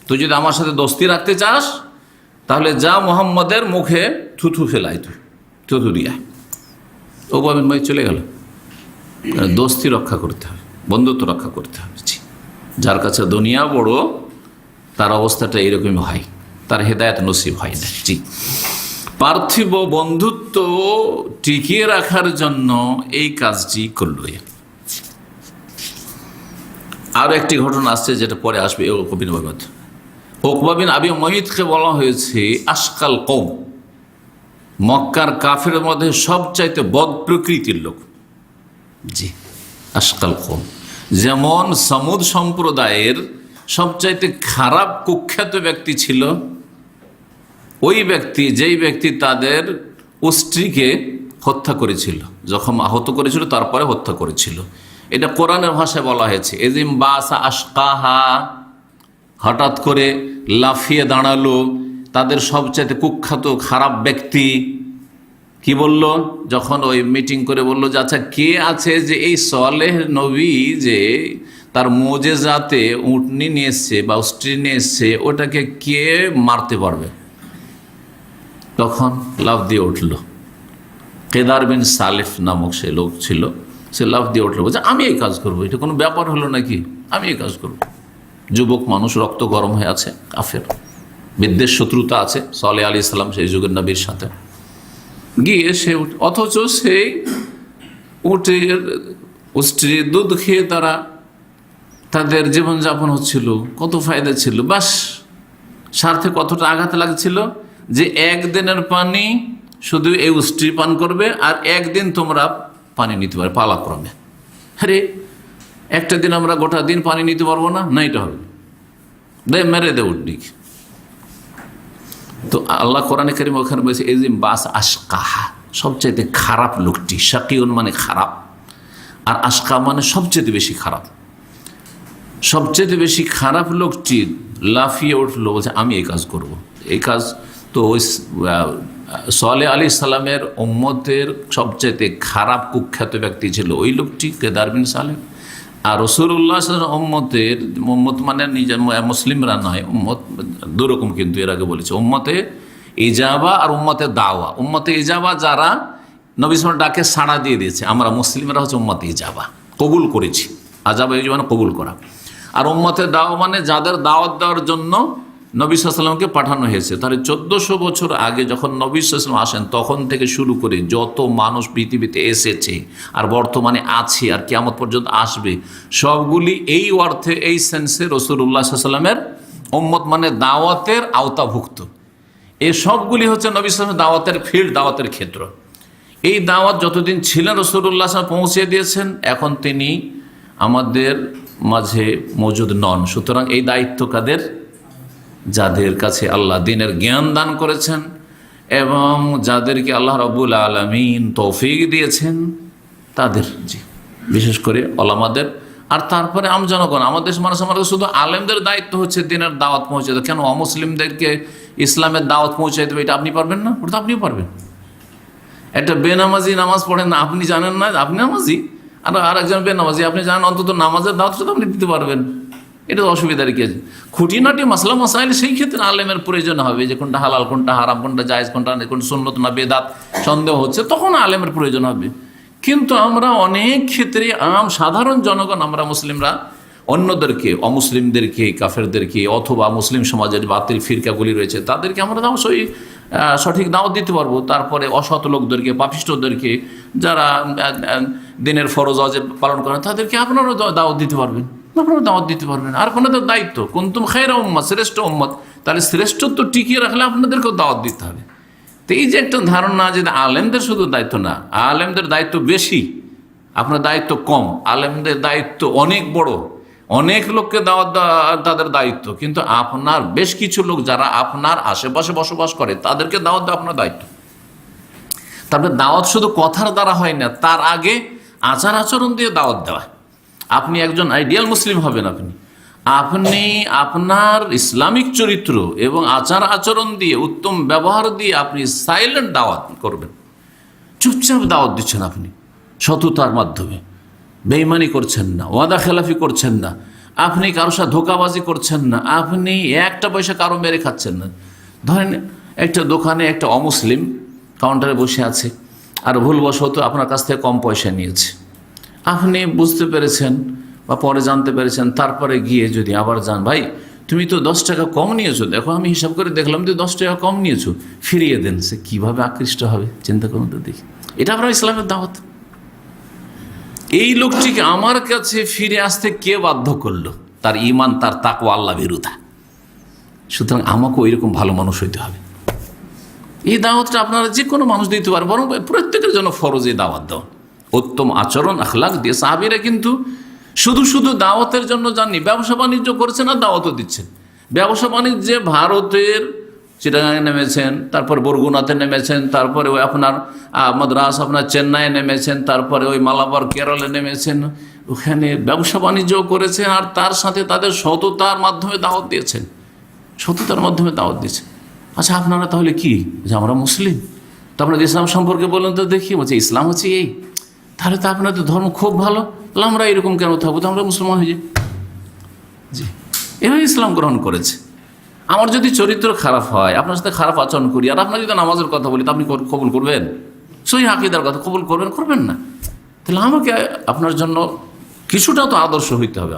তুই যদি আমার সাথে দোস্তি রাখতে চাস, তাহলে যা মোহাম্মদের মুখে থুথু ফেলাই, তুই থুথু দিয়া। উকবা বিন মুইত চলে গেল। দোস্তি রক্ষা করতে হবে, বন্ধুত্ব রক্ষা করতে হবে। যার কাছে দুনিয়া বড়, তার অবস্থাটা এইরকমই হয়। তার হেদায়েত নসিব হয় না। জি, পার্থিব বন্ধুত্ব টিকিয়ে রাখার জন্য এই কাজটি করল। আরো একটি ঘটনা আসছে যেটা পরে আসবে। উকবা বিন আবি মুয়িতকে বলা হয়েছে আশকাল কওম, মক্কার কাফের মধ্যে সবচাইতে বদ প্রকৃতির লোক। জি, আশকাল কওম, যেমন সমুদ সম্প্রদায়ের সবচাইতে খারাপ কুখ্যাত ব্যক্তি ছিল ওই ব্যক্তি, যেই ব্যক্তি তাদের স্ত্রীকে হত্যা করেছিল, যখন আহত করেছিল তারপরে হত্যা করেছিল। এটা কোরআনের ভাষায় বলা হয়েছে এজিম বাসা আশকাহা, হঠাৎ করে লাফিয়ে দাঁড়ালো তাদের সবচাইতে কুখ্যাত খারাপ ব্যক্তি। কি বলল? যখন ওই মিটিং করে বলল যে আচ্ছা কে আছে যে এই সালেহ নবী যে তার মোজেজাতে উটনি নিয়ে এসছে বা স্ত্রী নিয়ে এসছে, ওটাকে কে মারতে পারবে? তখন লাফ দিয়ে উঠল। কেদার বিন সালেফ নামক সে লোক ছিল, সে লাফ দিয়ে উঠলো, বলছে আমি এই কাজ করবো, এটা কোনো ব্যাপার হলো নাকি, আমি এই কাজ করবো। যুবক মানুষ, রক্ত গরম হয়ে আছে, কাফের, বিদ্বেষ শত্রুতা আছে সালেহ আলাইহিস সালাম সেই যুগের নবীর সাথে। গিয়ে সে অথচ সেই উটের স্ত্রীর দুধ খেয়ে তারা তাদের জীবনযাপন হচ্ছিল, কত ফায়দা ছিল। বাস স্বার্থে কতটা আঘাত লাগছিল যে একদিনের পানি শুধু এই স্ত্রী পান করবে আর একদিন তোমরা পানি নিতে পারবে পালাক্রমে। আরে একটা দিন আমরা গোটা দিন পানি নিতে পারবো না, না এটা হবে, দে মেরে দে উঠনিক। তো আল্লাহ কোরআনে কারীম ওখানে বলছে এই যে বাস আশকাহা, সবচাইতে খারাপ লোকটি। শাকিউন মানে খারাপ, আর আশকা মানে সবচেয়ে বেশি খারাপ। সবচেয়ে বেশি খারাপ লোকটি লাফিয়ে উঠলো, বলছে আমি এই কাজ করব। এই কাজ তো ওই সালেহ আলাইহিস সালামের উম্মতের সবচেয়ে খারাপ কুখ্যাত ব্যক্তি ছিল ওই লোকটি, কেদার বিন সালেহ। আর রাসূলুল্লাহ সাল্লাল্লাহু আলাইহি ওয়াসাল্লাম উম্মতের, উম্মত মানে নিজের মুসলিমরা নয়, উম্মত দুরকম, কিন্তু এর আগে বলেছে উম্মতে ইজাবা আর উম্মতে দাওয়া। উম্মতে ইজাবা যারা নবী সাল্লাল্লাহু আলাইহি ওয়াসাল্লাম ডাকে সাড়া দিয়ে দিয়েছে, আমরা মুসলিমরা হচ্ছে উম্মতে ইজাবা, কবুল করেছি। আজাবা এই মানে কবুল করা। আর উম্মতে দাওয়া মানে যাদের দাওয়াত দেওয়ার জন্য নবী সাল্লাল্লাহু আলাইহি ওয়াসাল্লামকে পাঠানো হয়েছে। তাহলে 1400 বছর আগে যখন নবী সাল্লাল্লাহু আলাইহি ওয়াসাল্লাম আসেন তখন থেকে শুরু করে যত মানুষ পৃথিবীতে এসেছে আর বর্তমানে আছে আর কিয়ামত পর্যন্ত আসবে, সবগুলি এই অর্থে, এই সেন্সে রাসূলুল্লাহ সাল্লাল্লাহু আলাইহি ওয়াসাল্লামের উম্মত মানে দাওয়াতের আওতাভুক্ত। এই সবগুলি হচ্ছে নবী সাল্লাল্লাহু আলাইহি ওয়াসাল্লামের দাওয়াতের ফিল্ড, দাওয়াতের ক্ষেত্র। এই দাওয়াত যতদিন ছিলেন রাসূলুল্লাহ সাল্লাল্লাহু আলাইহি ওয়াসাল্লাম পৌঁছে দিয়েছেন, এখন তিনি আমাদের মাঝে মজুদ নন। সুতরাং এই দায়িত্ব কাদের? যাদের কাছে আল্লাহ দ্বীনের জ্ঞান দান করেছেন এবং যাদেরকে আল্লাহ রাব্বুল আলামিন তৌফিক দিয়েছেন তাদের, জি, বিশেষ করে ওলামাদের। আর তারপরে আমজনগণ, আমাদের মানুষ, আমাদের শুধু আলেমদের দায়িত্ব হচ্ছে দ্বীনের দাওয়াত পৌঁছে দেওয়া। কেন অমুসলিমদেরকে ইসলামের দাওয়াত পৌঁছে দেবে, এটা আপনি পারবেন না? ওটা তো আপনিও পারবেন। একটা বেনামাজি নামাজ পড়েন না, আপনি জানেন না আপনি নামাজি, আর আরেকজন বেনামাজি, আপনি জানেন অন্তত নামাজের দাওয়াত তো আপনি দিতে পারবেন। এটা তো অসুবিধার কি আছে? খুঁটিনাটি মাসলা মাসাইল সেই ক্ষেত্রে আলেমের প্রয়োজন হবে, যে কোনটা হালাল, কোনটা হারাম, কোনটা জায়েজ, কোনটা সুন্নত না বেদাত সন্দেহ হচ্ছে, তখন আলেমের প্রয়োজন হবে। কিন্তু আমরা অনেক ক্ষেত্রে সাধারণ জনগণ, আমরা মুসলিমরা অন্যদেরকে, অমুসলিমদেরকে, কাফেরদেরকে অথবা মুসলিম সমাজের বাতিল ফিরকাগুলি রয়েছে তাদেরকে আমরা সঠিক দাওয়াত দিতে পারবো। তারপরে অসৎ লোকদেরকে, পাপিষ্ঠদেরকে, যারা দিনের ফরজ ওয়াজিব পালন করেন তাদেরকে আপনারাও দাওয়াত দিতে পারবেন, আপনারা দাওয়াত দিতে পারবেন। আর আপনাদের দায়িত্ব কুনতুম খায়রা উম্মাহ, শ্রেষ্ঠ উম্মত, তাহলে শ্রেষ্ঠত্ব টিকিয়ে রাখলে আপনাদেরকেও দাওয়াত দিতে হবে। তো এই যে একটা ধারণা যে আলেমদের শুধু দায়িত্ব না, আলেমদের দায়িত্ব বেশি, আপনার দায়িত্ব কম। আলেমদের দায়িত্ব অনেক বড়, অনেক লোককে দাওয়াত দেওয়া তাদের দায়িত্ব, কিন্তু আপনার বেশ কিছু লোক যারা আপনার আশেপাশে বসবাস করে তাদেরকে দাওয়াত দেওয়া আপনার দায়িত্ব। তারপরে দাওয়াত শুধু কথার দ্বারা হয় না, তার আগে আচার আচরণ দিয়ে দাওয়াত দেওয়া। আপনি একজন আইডিয়াল মুসলিম হবেন, আপনি আপনার ইসলামিক চরিত্র এবং আচার আচরণ দিয়ে, উত্তম ব্যবহার দিয়ে আপনি সাইলেন্ট দাওয়াত করবেন। চুপচাপ দাওয়াত দিচ্ছেন আপনি, সততার মাধ্যমে, বেঈমানি করছেন না, ওয়াদা খেলাফি করছেন না, আপনি কারোর সাথে ধোঁকাবাজি করছেন না, আপনি একটা পয়সা কারো মেরে খাচ্ছেন না। ধরেন একটা দোকানে একটা অমুসলিম কাউন্টারে বসে আছে আর ভুলবশত আপনার কাছ থেকে কম পয়সা নিয়েছে, আপনি বুঝতে পেরেছেন বা পরে জানতে পেরেছেন, তারপরে গিয়ে যদি আবার যান, ভাই তুমি তো 10 টাকা কম নিয়েছো, দেখো আমি হিসাব করে দেখলাম যে 10 টাকা কম নিয়েছো, ফিরিয়ে দেন। সে কীভাবে আকৃষ্ট হবে চিন্তা করুন তো দেখি। এটা আপনার ইসলামের দাওয়াত। এই লোকটিকে আমার কাছে ফিরে আসতে কে বাধ্য করলো? তার ঈমান, তার তাকওয়া আল্লাহ বিরুদ্ধা। সুতরাং আমাকে ওইরকম ভালো মানুষ হইতে হবে। এই দাওয়াতটা আপনারা যে কোনো মানুষ দিতে পারেন, বরং প্রত্যেকের জন্য ফরজ এই দাওয়াত দেওয়া, উত্তম আচরণ আখলাক দিয়ে। সাহাবীরা কিন্তু শুধু শুধু দাওয়াতের জন্য যাননি, ব্যবসা বাণিজ্য করেছেন আর দাওয়াতও দিচ্ছেন। ব্যবসা বাণিজ্যে ভারতের চিটাগাঁয়ে নেমেছেন, তারপর বরগুনাতে নেমেছেন, তারপরে ওই আপনার মাদ্রাস আপনার চেন্নাইয়ে নেমেছেন, তারপরে ওই মালাবার কেরলে নেমেছেন, ওখানে ব্যবসা বাণিজ্য করেছেন আর তার সাথে তাদের সততার মাধ্যমে দাওয়াত দিয়েছেন, সততার মাধ্যমে দাওয়াত দিয়েছেন। আচ্ছা আপনারা তাহলে কি, যে আমরা মুসলিম, তো আপনাদের ইসলাম সম্পর্কে বলুন তো দেখি। বলছে ইসলাম হচ্ছে এই, তাহলে তো আপনাদের ধর্ম খুব ভালো, তাহলে আমরা এরকম কেন থাকবো, তো আমরা মুসলমান হয়ে যাই। জি, এভাবে ইসলাম গ্রহণ করেছে। আমার যদি চরিত্র খারাপ হয়, আপনার সাথে খারাপ আচরণ করি, আর আপনার যদি নামাজের কথা বলি, তো আপনি কবুল করবেন? সহি আকীদার কথা কবুল করবেন? করবেন না। তাহলে আমাকে আপনার জন্য কিছুটা তো আদর্শ হইতে হবে।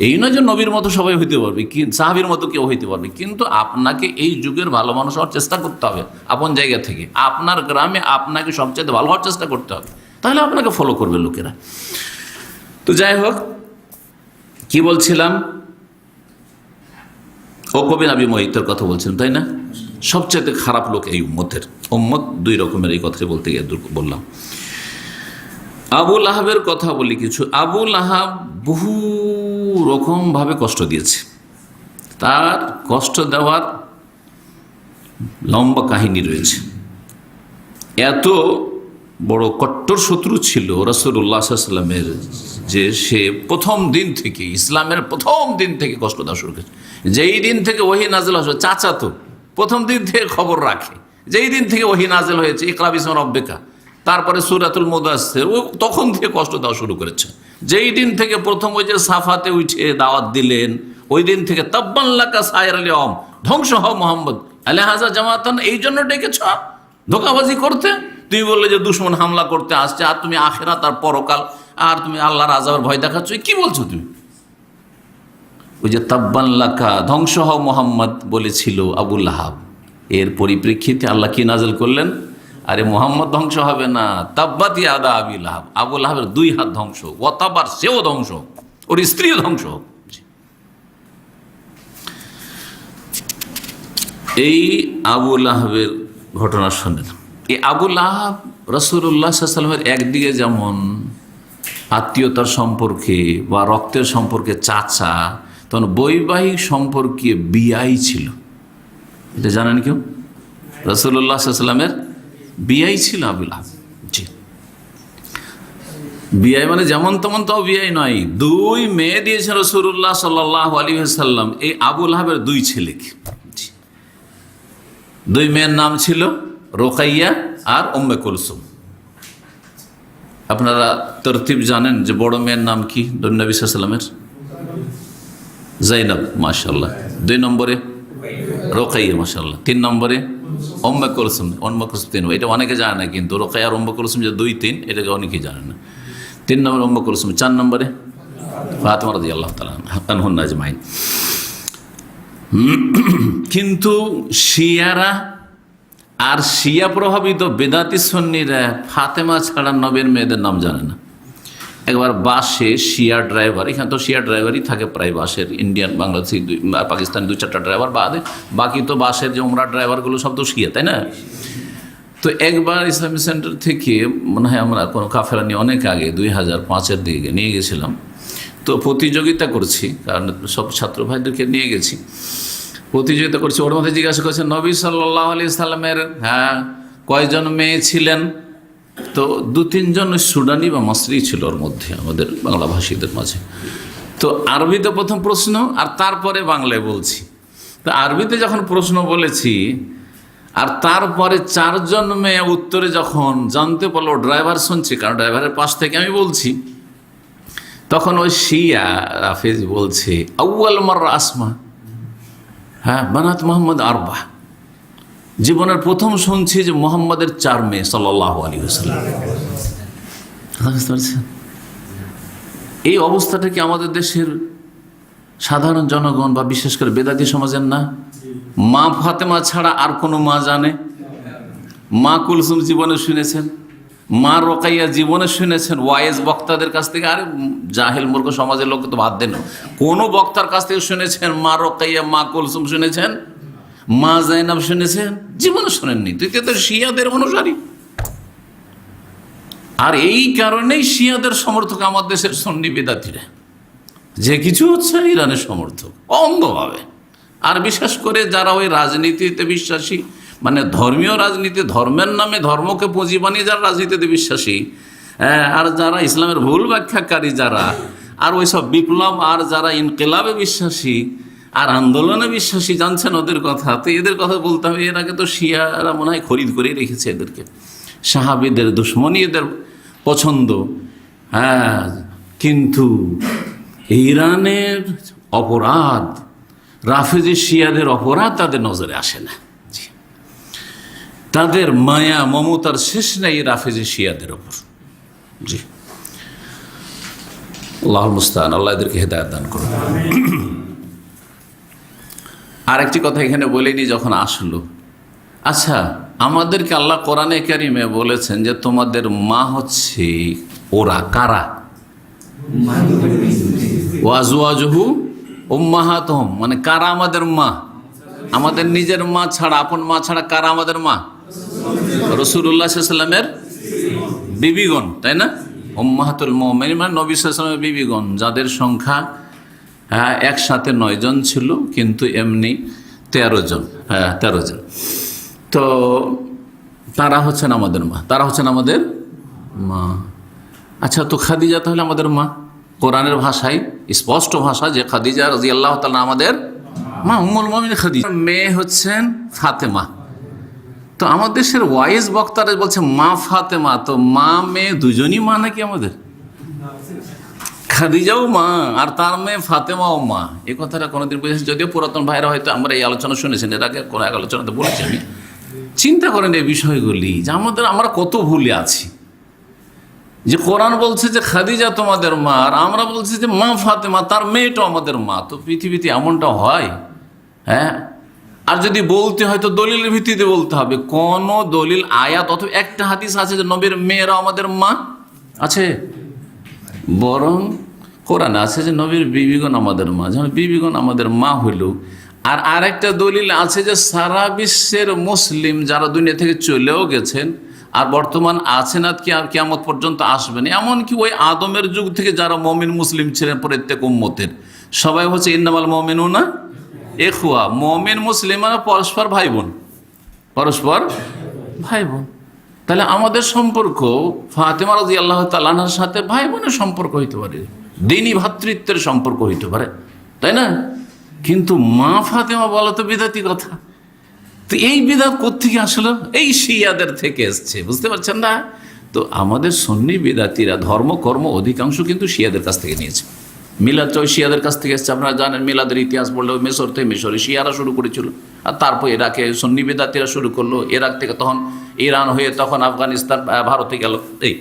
এই নয় যে নবীর মতো সবাই হইতে পারবে, কি সাহাবীর মতো কেউ হইতে পারবে, কিন্তু আপনাকে এই যুগের ভালো মানুষ হওয়ার চেষ্টা করতে হবে। আপন জায়গা থেকে আপনার গ্রামে আপনাকে সবচেয়ে ভালো হওয়ার চেষ্টা করতে হবে, তাহলে আপনাকে ফলো করবে লোকেরা। তো যাই হোক, কি বলছিলাম, ওকবে নবী মুঈতের কথা বলছেন, তাই না? সবচেয়ে খারাপ লোক এই উম্মতের। উম্মত দুই রকমের, এই কথাই বলতে গিয়ে বললাম। আবু লাহাবের কথা বলি কিছু। আবু লাহাব বহু রকমভাবে কষ্ট দিয়েছে। তার কষ্ট দেওয়ার লম্বা কাহিনী রয়েছে। এত বড় কট্টর শত্রু ছিল রাসূলুল্লাহ সাল্লাল্লাহু আলাইহি ওয়াসাল্লামের, যে সে প্রথম দিন থেকে, ইসলামের প্রথম দিন থেকে কষ্ট দেওয়া শুরু করেছে। যেই দিন থেকে ওহী নাযিল হয়েছে, চাচা তো প্রথম দিন থেকে খবর রাখে, যেই দিন থেকে ওহী নাযিল হয়েছে, ইকরা বিসমি রাব্বিকা, তারপরে সূরাতুল মুদাসসির, ও তখন থেকে কষ্ট দেওয়া শুরু করেছে। যেই দিন থেকে প্রথম ওই যে সাফাতে উঠে দাওয়াত দিলেন, ওই দিন থেকে তাব্বান লাকা সায়রাল ইয়াউম, ধ্বংস হও মুহাম্মদ, আলাহাযা জামাতান, এই জন্য ডেকেছ ধোঁকাবাজি করতে। তুমি বললে যে দুশমন হামলা করতে আসছে, আর তুমি আখিরাত আর পরকাল, আর তুমি আল্লাহর আযাবের ভয় দেখাচ্ছ, কি বলছো তুমি? ওই যে তাব্বান লাকা, ধ্বংস হও মুহাম্মদ বলেছিল আবু লাহাব, এর পরিপ্রেক্ষিতে আল্লাহ কি নাযিল করলেন? আরে মুহাম্মদ ধ্বংস হবে না, তাব্বাত ইয়াদা আবি লাহাব, আবু লাহাবের 2 হাত ধ্বংস, ওয়াতাবার, সেও ধ্বংস, ওর স্ত্রীও ধ্বংস। এই আবু লাহাবের ঘটনা শোনেন। এই আবু লাহাব রাসূলুল্লাহ সাল্লাল্লাহু আলাইহি ওয়াসাল্লামের একদিকে যেমন আত্মীয়তার সম্পর্কে বা রক্তের সম্পর্কে চাচা, তখন বৈবাহিক সম্পর্কে বিয়াই ছিল। এটা জানেন কেউ? রাসূলুল্লাহ সাল্লাল্লাহু আলাইহি ওয়াসাল্লামের বিয়াই ছিল আবু লাহাব। জি, বিয়াই মানে যেমন তেমন তাও বিয়াই নয়। 2 মেয়ে দিয়েছেন রাসূলুল্লাহ সাল্লাল্লাহু আলাইহি ওয়াসাল্লাম এই আবু লাহাবের 2 ছেলেকে। 2 মেয়ের নাম ছিল রোকাইয়া আর উম্মে কুলসুম। আপনারা তরতিব জানেন যে বড় মেয়ের নাম কি নবী সাল্লাল্লাহু আলাইহি ওয়াসাল্লামের? জাইনাব, মাশাআল্লাহ। 2 নম্বরে রোকাইয়া, মাশাআল্লাহ। 3 নম্বরে উম্মে কুলসুম। উম্মে কুলসুম 3, এটা অনেকে জানে না, কিন্তু রোকাইয়া আর উম্মে কুলসুম যে 2, 3, এটাকে অনেকেই জানে না। 3 নম্বরে উম্মে কুলসুম, 4 নম্বরে ফাতিমা রাদিয়াল্লাহু তাআলা আনহুন্না আজমাইন। কিন্তু শিয়ারা আর শিয়া প্রভাবিত বেদাতি সুন্নিরা ফাতেমা ছাড়া নবীর মেয়েদের নাম জানে না। একবার বাসে শিয়া ড্রাইভার, এখানে তো শিয়া ড্রাইভারই থাকে প্রায় বাসের, ইন্ডিয়ান, বাংলাদেশি, পাকিস্তানি 2-4টা ড্রাইভার বাদে বাকি তো বাসের যে উমরা ড্রাইভারগুলো সব তো শিয়া, তাই না? তো একবার ইসলামী সেন্টার থেকে মনে হয় আমরা কোনো কাফেলা নিয়ে অনেক আগে 2005-এর দিকে নিয়ে গেছিলাম। তো প্রতিযোগিতা করছি, কারণ সব ছাত্র ভাইদেরকে নিয়ে গেছি, প্রতিযোগিতা করছি। ওর মধ্যে জিজ্ঞাসা করছে নবী সাল্লাল্লাহু আলাইহি সাল্লামের কয়জন মেয়ে ছিলেন? তো 2-3 জন সুডানি বা মসরি ছিল ওর মধ্যে, আমাদের বাংলা ভাষীদের মাঝে। তো আরবিতে প্রথম প্রশ্ন, আর তারপরে বাংলায় বলছি। তো আরবিতে যখন প্রশ্ন বলেছি, আর তারপরে 4 জন মেয়ে উত্তরে যখন জানতে পারলো, ড্রাইভার শুনছে, কারণ ড্রাইভারের পাশ থেকে আমি বলছি, তখন ওই শিয়া রাফেজ বলছে আউয়াল মাররা আসমা বানাত মোহাম্মদ আরবা, জীবনের প্রথম শুনছি যে মোহাম্মদের 4 মেয়ে সাল্লাল্লাহু আলাইহি ওয়াসাল্লাম। বুঝতে পারছেন এই অবস্থাটা কি আমাদের দেশের সাধারণ জনগণ বা বিশেষ করে বেদাতি সমাজের না? মা ফাতেমা ছাড়া আর কোনো মা জানে? মা কুলসুম জীবনে শুনেছেন, মা রোকাইয়া জীবনে শুনেছেন ওয়াইজ বক্তাদের কাছ থেকে? আরে জাহেল মূর্খ সমাজের লোক তো বাদ দেন, কোনো বক্তার কাছ থেকে শুনেছেন মা রোকাইয়া, মা কুলসুম শুনেছেন, মা জাইনাব শুনেছেন? জীবনে শোনেননি। তুই তো শিয়াদের অনুসারী। আর এই কারণেই শিয়াদের সমর্থক আমার দেশের সুন্নি বিদাতিরা, যে কিছু হচ্ছে ইরানের সমর্থক অন্ধভাবে। আর বিশেষ করে যারা ওই রাজনীতিতে বিশ্বাসী, মানে ধর্মীয় রাজনীতি, ধর্মের নামে ধর্মকে পুঁজি বানিয়ে যারা রাজনীতিতে বিশ্বাসী, আর যারা ইসলামের ভুল ব্যাখ্যাকারী যারা, আর ওই সব বিপ্লব আর যারা ইনকিলাবে বিশ্বাসী আর আন্দোলনে বিশ্বাসী, জানছেন ওদের কথা। তো এদের কথা বলতে হবে। এর আগে তো শিয়ারা মনে হয় খরিদ করেই রেখেছে এদেরকে। সাহাবীদের দুশ্মনী এদের পছন্দ। হ্যাঁ, কিন্তু ইরানের অপরাধ, রাফেজি শিয়াদের অপরাধ তাদের নজরে আসে না। তাদের মায়া মমতার শেষ নেই রাফেজি শিয়াদের ওপর। জি, আল্লাহুল মুস্তাআন। আল্লাহ এদেরকে হেদায়েত দান করুন। আরেকটি কথা এখানে বলিনি যখন আসলো। আচ্ছা, আমাদেরকে আল্লাহ কোরআনে কারিমে বলেছেন যে তোমাদের মা হচ্ছে ওরা কারা? ওয়াজওয়াজুহু উম্মাহাতুহুম, মানে কারা আমাদের মা? আমাদের নিজের মা ছাড়া, আপন মা ছাড়া কারা আমাদের মা? রাসূলুল্লাহ সাল্লাল্লাহু আলাইহি ওয়াসাল্লামের বিবিগণ, তাই না? উম্মাহাতুল মুমিনিন মানে নবী সাল্লাল্লাহু আলাইহি ওয়াসাল্লামের বিবিগণ, যাদের সংখ্যা একসাথে 9 জন ছিল, কিন্তু এমনি 13 জন। হ্যাঁ, 13 জন। তো তারা হচ্ছেন আমাদের মা, তারা হচ্ছেন আমাদের মা। আচ্ছা, তো খাদিজা তাহলে আমাদের মা? কোরআনের ভাষায় স্পষ্ট ভাষা যে খাদিজা রাদিয়াল্লাহু তাআলা আমাদের মা, উম্মুল মুমিনিন খাদিজা। মেয়ে হচ্ছেন ফাতেমা। তো আমাদের দেশের ওয়াইজ বক্তারা বলছে মা ফাতেমা, তো মা মেয়ে দুজনই মা নাকি আমাদের? খাদিজাও মা আর তার মেয়ে ফাতেমাও মা। এই কথাটা কোনোদিন বুঝেছেন? যদিও পুরাতন ভাইরা হয়তো আমরা এই আলোচনা শুনেছেন, এর আগে কোনো এক আলোচনাতে বলেছি আমি। চিন্তা করেন এই বিষয়গুলি, যে আমরা কত ভুলে আছি। যে কোরআন বলছে যে খাদিজা তোমাদের মা, আর আমরা বলছি যে মা ফাতেমা, তার মেয়েটাও আমাদের মা। তো পৃথিবীতে এমনটা হয়? হ্যাঁ, আর যদি বলতে হয় তো দলিলের ভিত্তিতে বলতে হবে। কোন দলিল, আয়াত অথবা একটা হাদিস আছে যে নবীর মেয়েরা আমাদের মা? আছে? বরং কোরআন আছে যে নবীর বিবিগণ আমাদের মা। যেমন বিবিগণ আমাদের মা হইল। আর আরেকটা দলিল আছে যে সারা বিশ্বের মুসলিম যারা দুনিয়া থেকে চলেও গেছেন আর বর্তমান আছেন আর কিয়ামত পর্যন্ত আসবেন, এমনকি ওই আদমের যুগ থেকে যারা মুমিন মুসলিম ছিলেন প্রত্যেক উম্মতের, সবাই হচ্ছে ইন্নামাল মুমিনুনা ইখওয়া। মুমিন মুসলিমরা পরস্পর ভাই বোন, পরস্পর ভাই বোন। তাহলে আমাদের সম্পর্ক ফাতেমা রাদিয়াল্লাহু তাআলা আনহার সাথে ভাই বোনের সম্পর্ক হইতে পারে, দ্বীনি ভ্রাতৃত্বের সম্পর্ক হইতে পারে, তাই না? কিন্তু মা ফাতেমা বলা তো বিদাতি কথা। তো এই বিদাত কোত্থেকে আসলো? এই শিয়াদের থেকে এসছে, বুঝতে পারছেন না? তো আমাদের সুন্নি বিদাতিরা ধর্মকর্ম অধিকাংশ কিন্তু শিয়াদের কাছ থেকে নিয়েছে। মিলাদ ওই শিয়াদের কাছ থেকে এসছে। আপনারা জানেন মিলাদের ইতিহাস বললে ওই মিশর থেকে, মিশরে শিয়ারা শুরু করেছিল, আর তারপর ইরাকে সুন্নি বিদাতিরা শুরু করলো, ইরাক থেকে তখন ইরান হয়ে তখন আফগানিস্তান, ভারতে গেল। এই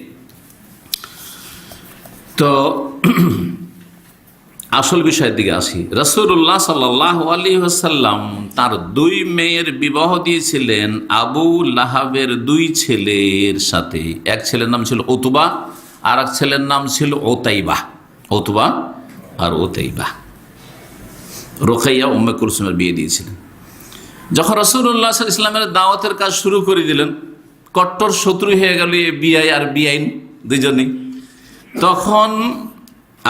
তো আসল বিষয়ের দিকে আসি। রাসূলুল্লাহ সাল্লাল্লাহু আলাইহি ওয়াসাল্লাম তার 2 মেয়ের বিবাহ দিয়েছিলেন আবু লাহাবের 2 ছেলের সাথে। এক ছেলের নাম ছিল উতবা, আর এক ছেলের নাম ছিল ওতাইবা। উতবা আর ওতাইবা রোকাইয়া উম্মে কুলসুমের বিয়ে দিয়েছিলেন। যখন রাসূলুল্লাহ সাল্লাল্লাহু আলাইহি ওয়াসাল্লামের দাওয়াতের কাজ শুরু করে দিলেন, কট্টর শত্রু হয়ে গেল বিআই আর বিআইন দুজনেই। তখন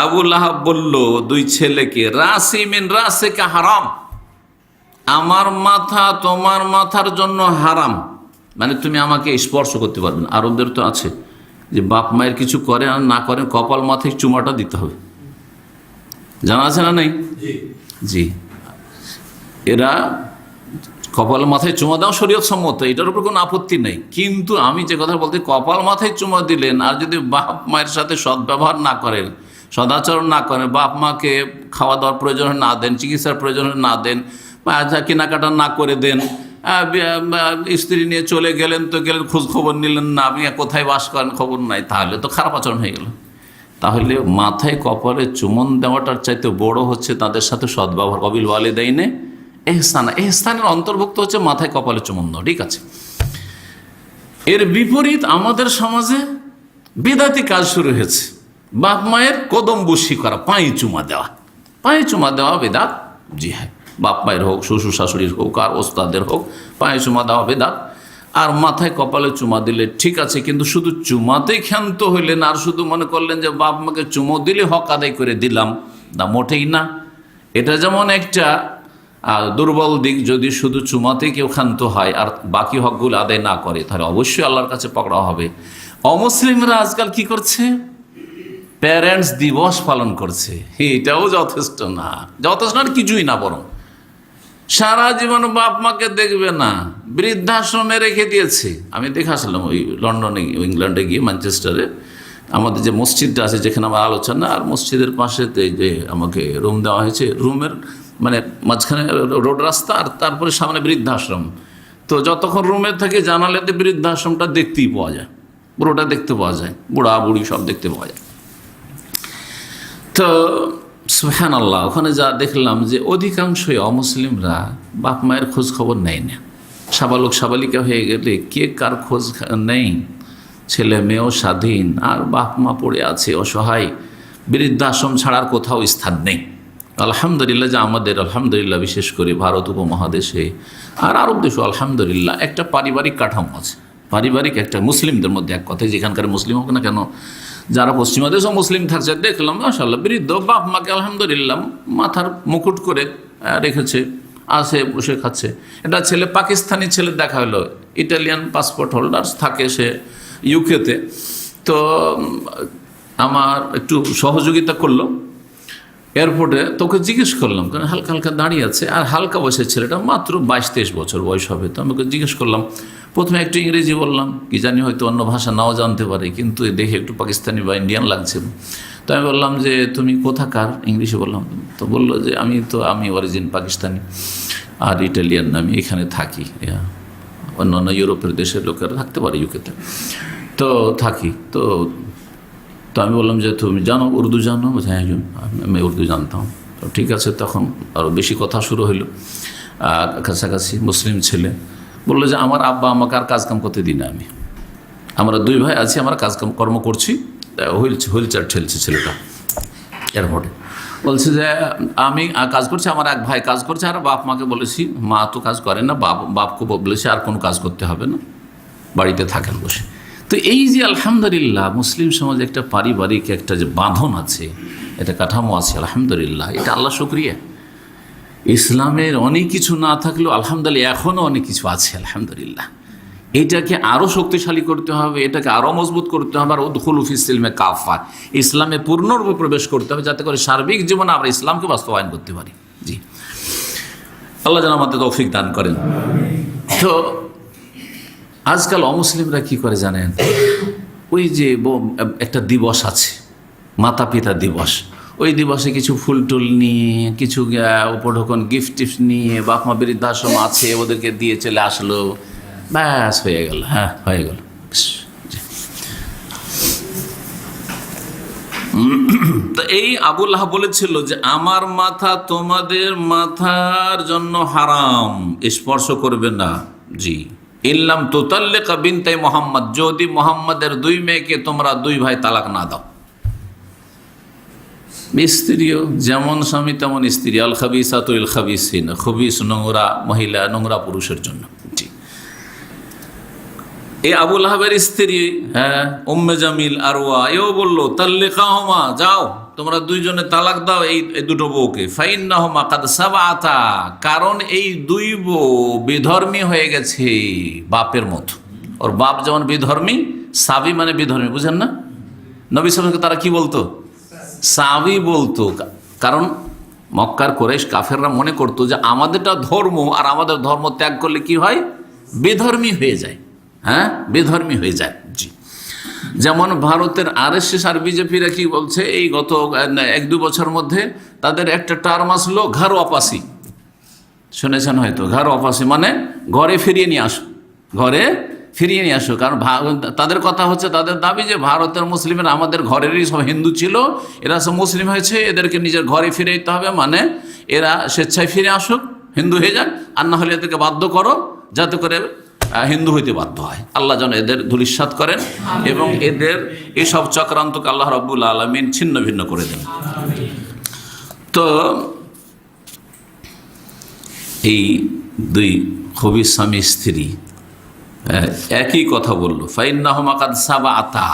আবু লাহাব বলল 2 ছেলেকে, রাসি মিন রাসিকা হারাম, আমার মাথা তোমার মাথার জন্য হারাম, মানে তুমি আমাকে স্পর্শ করতে পারবে না। আরবদের তো আছে যে বাপ মায়ের কিছু করে আর না করে কপাল মাথায় চুমাটা দিতে হবে, জানা আছে না? নেই? জি, এরা কপাল মাথায় চুমা দাও শরীয়ত সম্মত, এটার উপর কোনো আপত্তি নেই। কিন্তু আমি যে কথা বলতে, কপাল মাথায় চুমা দিলেন আর যদি বাপ মায়ের সাথে সদ্ব্যবহার না করেন, সদাচরণ না করেন, বাপ মাকে খাওয়া দাওয়ার প্রয়োজন না দেন, চিকিৎসার প্রয়োজন না দেন, কেনাকাটা না করে দেন, স্ত্রী নিয়ে চলে গেলেন তো গেলেন, খোঁজ খবর নিলেন না, আপনি কোথায় বাস করেন খবর নাই, তাহলে তো খারাপ আচরণ হয়ে গেল। তাহলে মাথায় কপালে চুমন দেওয়াটার চাইতে বড় হচ্ছে তাদের সাথে সদ্ব্যবহার। কবিল ওয়ালিদাইনে এহসানা, এহসানের অন্তর্ভুক্ত হচ্ছে মাথায় কপালে চুমন দেওয়া, ঠিক আছে। এর বিপরীত আমাদের সমাজে বিদাতি কাজ শুরু হয়েছে, বাপ মায়ের কদম বসি করা, পায়ে চুমা দেওয়া। পায়ে চুমা দেওয়া বেদাত, জি হ্যাঁ, বাপ মায়ের হোক, শ্বশুর শাশুড়ির হোক, আর ওস্তাদের হোক, পায়ে চুমা দেওয়া বেদাত। আর মাথায় কপালে চুমা দিলে ঠিক আছে, কিন্তু শুধু চুমাতেই ক্ষান্ত হইলেন আর শুধু মনে করলেন যে বাপ মাকে চুমো দিলে হক আদায় করে দিলাম, না, মোটেই না। এটা যেমন একটা দুর্বল দিক। যদি শুধু চুমাতে কেউ ক্ষান্ত হয় আর বাকি হকগুলো আদায় না করে, তাহলে অবশ্যই আল্লাহর কাছে পকড়া হবে। অমুসলিমরা আজকাল কি করছে? প্যারেন্টস দিবস পালন করছে। এটাও যথেষ্ট না, যথেষ্ট না, কিছুই না, বরং সারা জীবন বাপ মাকে দেখবে না, বৃদ্ধাশ্রমে রেখে দিয়েছে। আমি দেখে আসলাম ওই লন্ডনে, ইংল্যান্ডে গিয়ে, ম্যানচেস্টারে আমাদের যে মসজিদটা আছে যেখানে আমার আলোচনা, আর মসজিদের পাশে যে আমাকে রুম দেওয়া হয়েছে, রুমের মানে মাঝখানে রোড রাস্তা, আর তারপরে সামনে বৃদ্ধাশ্রম। তো যতক্ষণ রুমে থাকে জানালাতে বৃদ্ধাশ্রমটা দেখতেই পাওয়া যায়, পুরোটা দেখতে পাওয়া যায়, বুড়া বুড়ি সব দেখতে পাওয়া যায়। তো সুবহানাল্লাহ, ওখানে যা দেখলাম যে অধিকাংশই অমুসলিমরা বাপ মায়ের খোঁজ খবর নেয় না। সাবালক সাবালিকা হয়ে গেলে কে কার খোঁজ নেই, ছেলে মেয়েও স্বাধীন, আর বাপ মা পড়ে আছে অসহায়, বৃদ্ধাশ্রম ছাড়ার কোথাও স্থান নেই। আলহামদুলিল্লাহ যে আমাদের, আলহামদুলিল্লাহ, বিশেষ করে ভারত উপমহাদেশে আর আরব দেশে আলহামদুলিল্লাহ একটা পারিবারিক কাঠামো আছে। পারিবারিক একটা, মুসলিমদের মধ্যে এক কথায়, যেখানকার মুসলিম হোক না কেন, যারা পশ্চিমা দেশেও মুসলিম থাকছে, দেখলাম মাশাআল্লাহ বৃদ্ধ বাপ মাকে আলহামদুলিল্লাহ মাথার মুকুট করে রেখেছে, আসে বসে খাচ্ছে। এটা ছেলে, পাকিস্তানি ছেলে দেখা হলো, ইটালিয়ান পাসপোর্ট হোল্ডার, থাকে সে ইউকেতে। তো আমার একটু সহযোগিতা করলো এয়ারপোর্টে। তোকে জিজ্ঞেস করলাম, কারণ হালকা হালকা দাঁড়িয়ে আছে, আর হালকা বয়সের ছেলেটা, মাত্র 22-23 বছর বয়স হবে। তো আমাকে জিজ্ঞেস করলাম, প্রথমে একটু ইংরেজি বললাম, কি জানি হয়তো অন্য ভাষা নাও জানতে পারে, কিন্তু দেখে একটু পাকিস্তানি বা ইন্ডিয়ান লাগছে। তো আমি বললাম যে তুমি কোথাকার, ইংলিশে বললাম। তো বললো যে আমি অরিজিন পাকিস্তানি আর ইটালিয়ান, আমি এখানে থাকি, অন্যান্য ইউরোপের দেশের লোকেরা থাকতে পারে ইউকেতে, তো থাকি। তো আমি বললাম যে তুমি জানো, উর্দু জানো? হ্যাঁ, আমি উর্দু জানতাম। তো ঠিক আছে, তখন আরও বেশি কথা শুরু হইল। কাছাকাছি মুসলিম ছেলে বললো যে আমার আব্বা আমাকে আর কাজকাম করতে দিই না, আমরা 2 ভাই আছি, আমরা কাজকাম কর্ম করছি। হুইল চেয়ার ঠেলছে ছেলেটা এয়ারপোর্টে। বলছে যে আমি কাজ করছি, আমার এক ভাই কাজ করছে, আর বাপ মাকে বলেছি, মা তো কাজ করে না, বাপকে বলেছে আর কোনো কাজ করতে হবে না, বাড়িতে থাকেন বসে। তো এই যে আলহামদুলিল্লাহ মুসলিম সমাজে একটা পারিবারিক একটা যে বাঁধন আছে, এটা কাঠামো আছে, আলহামদুলিল্লাহ, এটা আল্লাহ শুকরিয়া। ইসলামের অনেক কিছু না থাকলেও আলহামদুলিল্লাহ এখনও অনেক কিছু আছে, আলহামদুলিল্লাহ। এটাকে আরও শক্তিশালী করতে হবে, এটাকে আরও মজবুত করতে হবে। আর উদখুলু ফিস সিলমে কাফা, ইসলামে পূর্ণরূপে প্রবেশ করতে হবে, যাতে করে সার্বিক জীবনে আমরা ইসলামকে বাস্তবায়ন করতে পারি। জি, আল্লাহ যেন আমাদের তৌফিক দান করেন। তো আজকাল অমুসলিমরা কি করে জানেন, ওই যে একটা দিবস আছে, মাতা পিতা দিবস, ওই দিবসে কিছু ফুল টুল নিয়ে, কিছু উপঢৌকন গিফট টিফট নিয়ে, বাপ মা বৃদ্ধাশ্রম আছে ওদেরকে দিয়ে চলে আসলো, ব্যাস হয়ে গেল। হ্যাঁ, হয়ে গেল। তো এই আবু লাহাব বলেছিল যে আমার মাথা তোমাদের মাথার জন্য হারাম, স্পর্শ করবে না। জি, ইল্লাম তুতাল্লিকা বিনতে মুহাম্মদ, যদি মুহাম্মাদের 2 মেয়েকে তোমরা 2 ভাই তালাক না দাও। স্ত্রীও যেমন স্বামী তেমন স্ত্রী, আল খাবিসাতু লিল খাবিসিন, খবিস নোংরা মহিলা, নোংরা পুরুষের জন্য। জি, এই আবু লাহাবের স্ত্রী, হ্যাঁ, উম্মে জামিল আরওয়া, এও বললো তাল্লিকাহুমা, যাও তোমরা 2 জনে তালাক দাও এই 2 বউকে। ফাইন্নাহুমা কাদ সাবাতা, কারণ এই 2 বউ বিধর্মী হয়ে গেছে বাপের মতো। ওর বাপ যেমন বিধর্মী, সাবি মানে বিধর্মী, বুঝেন না? নবী সাল্লাল্লাহু আলাইহি ওয়াসাল্লামকে তারা কি বলতো? সাবি বলতো। কারণ মক্কার কুরাইশ কাফেররা মনে করতো যে আমাদেরটা ধর্ম, আর আমাদের ধর্ম ত্যাগ করলে কি হয়? বিধর্মী হয়ে যায়। হ্যাঁ, বিধর্মী হয়ে যায়। জি, যেমন ভারতের RSS আর বিজেপিরা কি বলছে, এই গত 1-2 বছর মধ্যে তাদের একটা টার্ম আসলো ঘর ওয়াপাসি, শুনেছেন হয়তো? ঘর ওয়াপাসি মানে ঘরে ফিরিয়ে নিয়ে আসো, ঘরে ফিরিয়ে নিয়ে আসো। কারণ তাদের কথা হচ্ছে, তাদের দাবি যে ভারতের মুসলিমেরা আমাদের ঘরেরই সব হিন্দু ছিল, এরা সব মুসলিম হয়েছে, এদেরকে নিজের ঘরে ফিরে যেতে হবে, মানে এরা স্বেচ্ছায় ফিরে আসুক, হিন্দু হয়ে যাক, আর না হলে এদেরকে বাধ্য করো যাতে করে হিন্দু হইতে বাধ্য হয়। আল্লাহ যেন এদের ধূলিসাৎ করেন এবং এদের এইসব চক্রান্তকে আল্লাহ রাব্বুল আলামিন ছিন্ন ভিন্ন করে দেন। তো এই দুই খবিস স্বামী স্ত্রী একই কথা বলল, ফাইন্নাহুমা কাদ সাবাতা,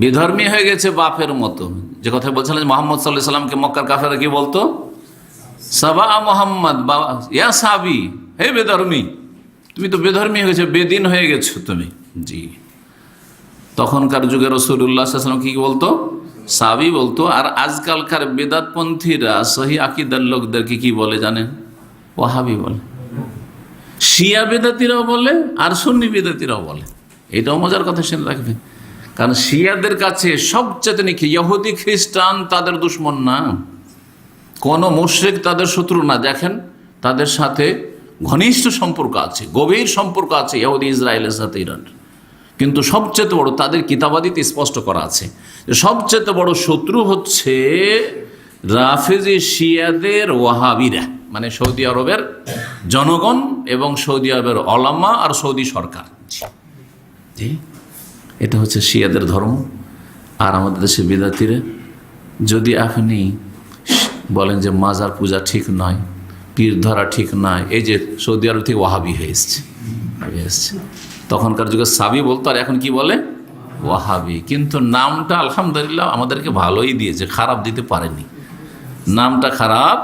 বিধর্মী হয়ে গেছে বাপের মতো। যে কথা বলছিলেন মুহাম্মদ সাল্লাল্লাহু আলাইহি সাল্লামকে মক্কার কাফেররা কি বলতো? সাবা মুহাম্মদ, ইয়া সাবি, হে বেধর্মী, তুমি তো বেধর্মী হয়ে গেছো, বেদিন হয়ে গেছো তুমি। জি, তখনকার যুগে রাসূলুল্লাহ সাল্লাল্লাহু আলাইহি ওয়াসাল্লাম কি বলতো? সাবি বলতো। আর আজকালকার বেদাতপন্থীরা সহি আকীদার লোকদেরকে কি বলে জানেন? ওয়াহাবি বলে। শিয়া বেদাতিরাও বলে আর সুন্নি বেদাতিরাও বলে। এটাও মজার কথা, শুনে রাখবেন। কারণ শিয়াদের কাছে সবচেয়ে নাকি ইহুদি খ্রিস্টান তাদের দুশ্মন না, কোনো মুশরিক তাদের শত্রু না। দেখেন তাদের সাথে ঘনিষ্ঠ সম্পর্ক আছে, গভীর সম্পর্ক আছে ইহুদি ইসরায়েলের সাথে ইরান। কিন্তু সবচেয়ে বড়, তাদের কিতাবাদিতে স্পষ্ট করা আছে যে সবচেয়ে বড় শত্রু হচ্ছে রাফেজি শিয়াদের ওয়াহাবিরা, মানে সৌদি আরবের জনগণ এবং সৌদি আরবের ওলামা আর সৌদি সরকার। জি, এটা হচ্ছে শিয়াদের ধর্ম। আর আমাদের দেশে বিদাতিরা, যদি আপনি বলেন যে মাজার পূজা ঠিক নয়, পীর ধরা ঠিক নয়, এই যে সৌদি আরব থেকে ওয়াহাবি হয়ে এসছে। তখনকার যুগে সাবি বলতো, আর এখন কি বলে? ওয়াহাবি। কিন্তু নামটা আলহামদুলিল্লাহ আমাদেরকে ভালোই দিয়েছে, খারাপ দিতে পারেনি, নামটা খারাপ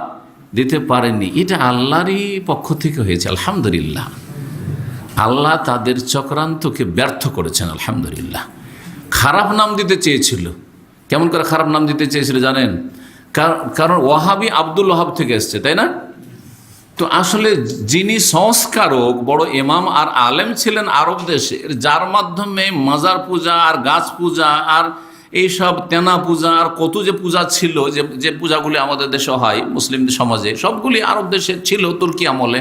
দিতে পারেনি। এটা আল্লাহরই পক্ষ থেকে হয়েছে, আলহামদুলিল্লাহ। আল্লাহ তাদের চক্রান্তকে ব্যর্থ করেছেন, আলহামদুলিল্লাহ। খারাপ নাম দিতে চেয়েছিল। কেমন করে খারাপ নাম দিতে চেয়েছিল জানেন? কারণ ওয়াহাবি আব্দুল ওয়াহাব থেকে এসছে, তাই না? তো আসলে যিনি সংস্কারক, বড় ইমাম আর আলেম ছিলেন আরব দেশের, যার মাধ্যমে মাজার পূজা আর গাছ পূজা আর এইসব তেনা পূজা আর কত যে পূজা ছিল, যে পূজাগুলি আমাদের দেশে হয় মুসলিম সমাজে, সবগুলি আরব দেশে ছিল তুর্কি আমলে,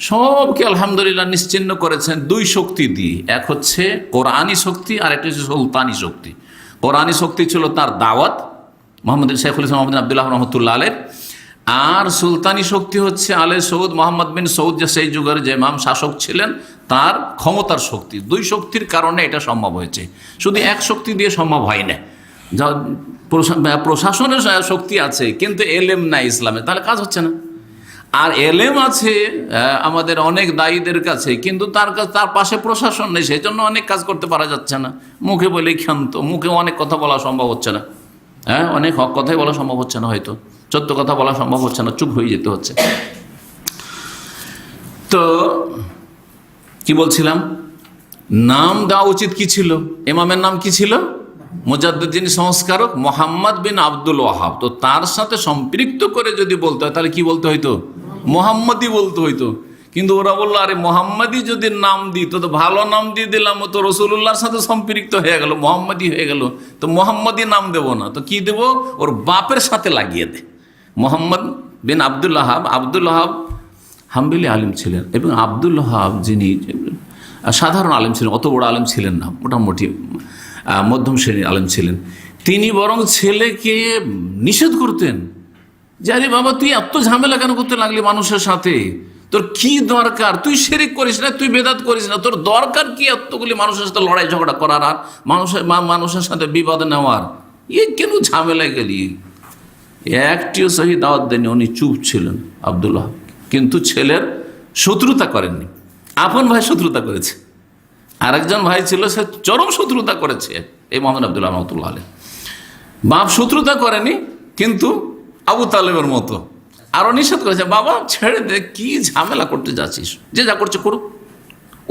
সবকে আলহামদুলিল্লাহ নিশ্চিহ্ন করেছেন দুই শক্তি দিয়ে। এক হচ্ছে কোরআনী শক্তি আর একটা হচ্ছে সুলতানি শক্তি। কোরআনী শক্তি ছিল তার দাওয়াত, মোহাম্মদ শেখুল ইসলাম মোহাম্মদ আবদুল্লাহ রহমতুল্লাহ আলের, আর সুলতানি শক্তি হচ্ছে আলে সৌদ মোহাম্মদ বিন সৌদ, যে সেই যুগের যে ইমাম শাসক ছিলেন, তার ক্ষমতার শক্তি। দুই শক্তির কারণে এটা সম্ভব হয়েছে, শুধু এক শক্তি দিয়ে সম্ভব হয় না। প্রশাসনের শক্তি আছে কিন্তু এলেম নাই ইসলামে, তাহলে কাজ হচ্ছে না। আর এলেম আছে আমাদের অনেক দায়ীদের কাছে, কিন্তু তার পাশে প্রশাসন নেই, সেই জন্য অনেক কাজ করতে পারা যাচ্ছে না। মুখে বলেই ক্ষান্ত, মুখে অনেক কথা বলা সম্ভব হচ্ছে না, হ্যাঁ, অনেক হক কথাই বলা সম্ভব হচ্ছে না, হয়তো সত্য কথা বলা সম্ভব হচ্ছে না, চুপ হয়ে যেতে হচ্ছে। তো কি বলছিলাম, নাম দেওয়া উচিত কি ছিল? ইমামের নাম কি ছিল? মুজাদ্দিদ, যিনি সংস্কারক, মোহাম্মদ বিন আব্দুল ওয়াহাব। তো তার সাথে সম্পৃক্ত করে যদি বলতে হয় তাহলে কি বলতে হইতো? মোহাম্মদই বলতে হইতো। কিন্তু ওরা বললো, আরে মোহাম্মদই যদি নাম দিত তো ভালো নাম দিয়ে দিলাম, তো রসুল্লাহর সাথে সম্পৃক্ত হয়ে গেল, মোহাম্মদই হয়ে গেল, তো মোহাম্মদই নাম দেব না, তো কি দেব? ওর বাপের সাথে লাগিয়ে দে, মোহাম্মদ বিন আব্দুল ওয়াহাব। আব্দুল ওয়াহাব হাম্বলি আলিম ছিলেন, এবং আব্দুল ওয়াহাব যিনি সাধারণ আলিম ছিলেন, অত বড় আলিম ছিলেন না, মোটামুটি মধ্যম শ্রেণীর আলেম ছিলেন। তিনি বরং ছেলেকে নিষেধ করতেন যে, আরে বাবা তুই এত ঝামেলা কেন করতে লাগলি মানুষের সাথে? তোর কি দরকার? তুই শিরিক করিস না, তুই বেদাত করিস না, তোর দরকার কি এতগুলি মানুষের সাথে লড়াই ঝগড়া করার আর মানুষের সাথে বিবাদ নেওয়ার? কেন ঝামেলায় গেলি? একটিও সহি দাওয়াত দেননি, উনি চুপ ছিলেন আব্দুল্লাহ। কিন্তু ছেলের শত্রুতা করেননি, আপন ভাই শত্রুতা করেছে, আরেকজন ভাই ছিল সে চরম শত্রুতা করেছে, এই মোহাম্মদ আব্দুল্লাহ রহমতুল্লাহ আলাইহি। বাপ শত্রুতা করেনি, কিন্তু আবু তালেবের মতো আরো নিষেধ করেছে, বাবা ছেড়ে দে, কি ঝামেলা করতে যাচ্ছিস, যে যা করছে করুক,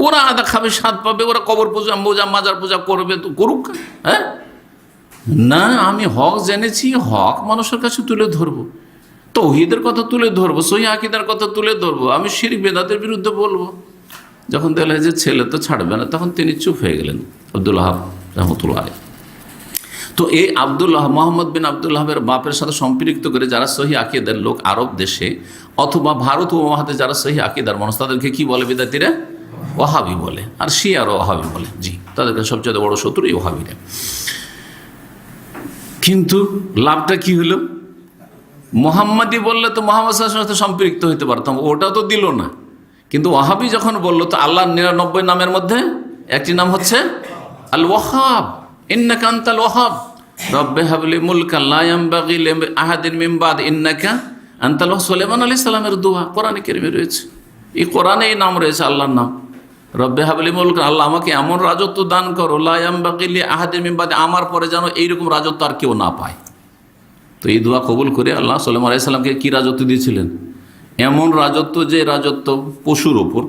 ওরা আদা খাবে, স্বাদ পাবে, ওরা কবর পূজা মাজার পূজা করবে, তো করুক। হ্যাঁ না, আমি হক জেনেছি, হক মানুষের কাছে তুলে ধরবো, তৌহিদের কথা তুলে ধরবো, সহিহ আকীদার কথা তুলে ধরবো, আমি শিরক বেদাতের বিরুদ্ধে বলবো। যখন দেখলেন যে ছেলে তো ছাড়বে না, তখন তিনি চুপ হয়ে গেলেন, আব্দুল ওয়াহাব রহমতুল্লাহ আলাইহি। তো এই আব্দুল ওয়াহাব, মোহাম্মদ বিন আব্দুল ওয়াহাবের বাপের সাথে সম্পৃক্ত করে যারা সহিহ আকীদার লোক আরব দেশে অথবা ভারত উপমহাদেশে যারা সহিহ আকীদার মানুষ, তাদেরকে কি বলে বিদাতিরা? ওয়াহাবি বলে, আর শিয়ারও ওয়াহাবি বলে। জি, তাদেরকে সবচেয়ে বড় শত্রু এই ওয়াহাবিরা। কিন্তু লাভটা কি হলো? মোহাম্মদী বললে তো মোহাম্মদ সাল্লাল্লাহু আলাইহি ওয়াসাল্লামের সাথে সম্পৃক্ত হতে পারতাম, ওটা তো দিল না। কিন্তু ওয়াহাবি যখন বললো, তো আল্লাহর 99 নামের মধ্যে একটি নাম হচ্ছে আল ওয়াহাব। ইন্নাকা আনতাল ওয়াহাব রব্বে হাবলি মুলকান লা ইয়ানবাগি লিআহাদিন মিন বাদ ইন্নাকা আনতাল ওয়াহাব। সুলাইমান আলাইহিস সালামের দোয়া কোরআনে কারিমে রয়েছে। এই কোরআনে এই নাম রয়েছে আল্লাহর নাম, রব্বে হাবলি মুলকান, আল্লাহ আমাকে এমন রাজত্ব দান করো, লা ইয়ানবাগি লিআহাদিন মিন বাদ, আমার পরে যেন এইরকম রাজত্ব আর কেউ না পায়। তো এই দোয়া কবুল করে আল্লাহ সুলাইমান আলাইহিস সালামকে কি রাজত্ব দিয়েছিলেন? এমন রাজত্ব, যে রাজত্ব পশুর ওপর,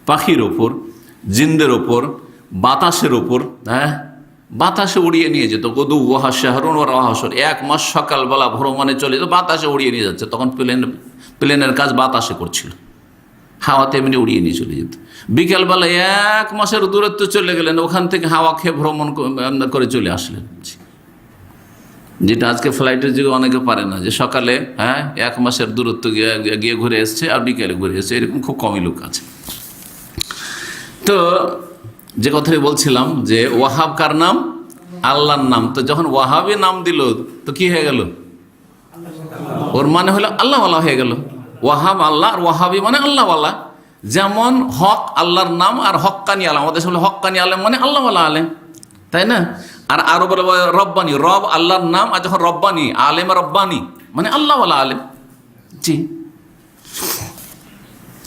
পাখির ওপর, জিনদের ওপর, বাতাসের ওপর, বাতাসে উড়িয়ে নিয়ে যেত। গদু ওয়াহা শাহরুন ওয়া রাহাসর, 1 মাস সকালবেলা ভ্রমণে চলে যেত, বাতাসে উড়িয়ে নিয়ে যাচ্ছে। তখন প্লেনের কাজ বাতাসে করছিল, হাওয়াতে এমনি উড়িয়ে নিয়ে চলে যেত। বিকেলবেলা 1 মাসের দূরত্ব চলে গেলেন, ওখান থেকে হাওয়া খেয়ে ভ্রমণ করে চলে আসলেন। যেটা আজকে ফ্লাইটের যুগে অনেকে পারে না, যে সকালে 1 মাসের দূরত্ব গিয়ে ঘুরে এসছে আর বিকেলে ঘুরে এসছে, এরকম খুব কমই লোক আছে। তো যে কথাই বলছিলাম, যে ওয়াহাব কার নাম? আল্লাহর নাম। তো যখন ওয়াহাবি নাম দিল, তো কি হয়ে গেল? ওর মানে হলো আল্লাহওয়ালা হয়ে গেল। ওয়াহাব আল্লাহ, আর ওয়াহাবি মানে আল্লাহওয়ালা। যেমন হক আল্লাহর নাম, আর হক্কানি আলম, আমাদের সামনে হক্কানি আলেম মানে আল্লাহওয়ালা আলেম, তাই না? আর আরো বলে রব্বানি, রব আল্লাহর নাম, আর যখন রব্বানি আলেম, রব্বানি মানে আল্লাহওয়ালা আলেম। জি,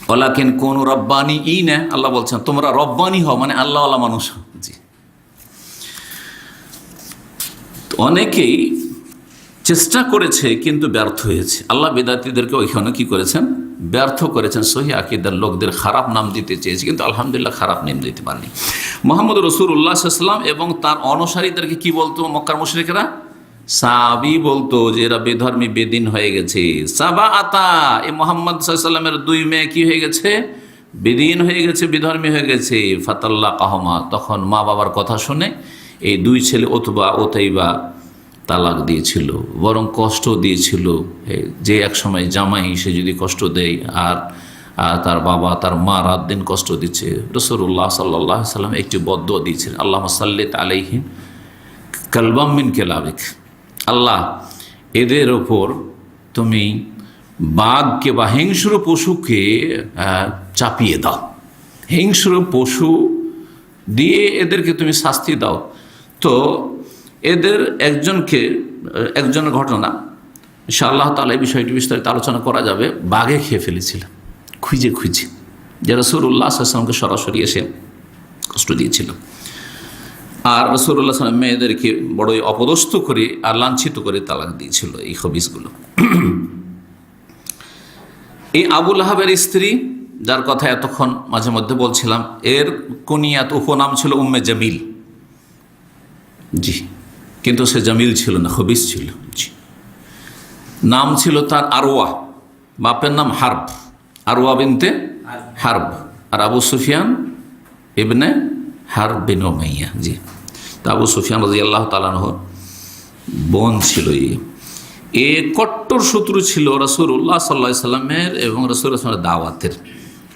ওয়ালাকিন কুনু রব্বানিইনা, আল্লাহ বলছেন তোমরা রব্বানি হও, মানে আল্লাহওয়ালা মানুষ হও। জি, অনেকেই চেষ্টা করেছে কিন্তু ব্যর্থ হয়েছে। আল্লাহ বেদাতীদেরকে ওইখানে কি করেছেন? ব্যর্থ করেছেন। সহি আকীদার লোকদের খারাপ নাম দিতে চেয়েছে, কিন্তু আলহামদুলিল্লাহ খারাপ নাম দিতে পারেনি। মুহাম্মদ রাসূলুল্লাহ সাল্লাল্লাহু আলাইহি ওয়াসাল্লাম এবং তার অনুসারীদেরকে কি বলতো মক্কার মুশরিকরা? সাবি বলতো, যে এরা বেধর্মী, বেদিন হয়ে গেছে। সাবা আতা, এই মুহাম্মদ সাল্লাল্লাহু আলাইহি ওয়াসাল্লামের 2 মেয়ে কি হয়ে গেছে? বেদিন হয়ে গেছে, বেধর্মী হয়ে গেছে। ফাতাল্লাকাহুমা, তখন মা বাবার কথা শুনে এই 2 ছেলে উতবা উতাইবা তালাক দিয়েছিল, বরং কষ্ট দিয়েছিল। যে এক সময় জামাই, সে যদি কষ্ট দেয়, আর তার বাবা, তার মা রাত দিন কষ্ট দিচ্ছে, রাসূলুল্লাহ সাল্লাল্লাহু আলাইহি ওয়াসাল্লাম একটি বদদুয়া দিয়েছিলেন, আল্লাহুম্মা সাল্লিত আলাইহিম কালবাম মিন কালাবিক, আল্লাহ এদের ওপর তুমি বাঘকে বা হিংস্র পশুকে চাপিয়ে দাও, হিংস্র পশু দিয়ে এদেরকে তুমি শাস্তি দাও। তো এদের একজনের ঘটনা, ইনশাআল্লাহ তাআলা এই বিষয়টি বিস্তারিত আলোচনা করা যাবে। বাঘে খেয়ে ফেলেছিলেন, খুঁজে যে রাসূলুল্লাহ সাল্লাল্লাহু আলাইহি ওয়াসাল্লামকে সরাসরি এসে কষ্ট দিয়েছিল। আর রাসূলুল্লাহ সাল্লাল্লাহু আলাইহি ওয়াসাল্লাম মেয়েদেরকে বড়ই অপদস্থ করে আর লাঞ্ছিত করে তালাক দিয়েছিল, এই খবিসগুলো। এই আবু লাহাবের স্ত্রী, যার কথা এতক্ষণ মাঝে মধ্যে বলছিলাম, এর কুনিয়াত, উপনাম ছিল উম্মে জামিল। জি, কিন্তু সে জামিল ছিল না, খবিস ছিল। জি, নাম ছিল তার আরওয়া, বাপের নাম হারব, আরওয়া বিনতে হারব, আর আবু সুফিয়ান ইবনে হারব বিন উমাইয়া। জি, তা আবু সুফিয়ান রাদিয়াল্লাহু তাআলা আনহুর বোন ছিল। এ কট্টর শত্রু ছিল রাসূলুল্লাহ সাল্লাল্লাহু আলাইহি সাল্লামের এবং রাসূলুল্লাহ সাল্লাল্লাহু আলাইহি দাওয়াতের।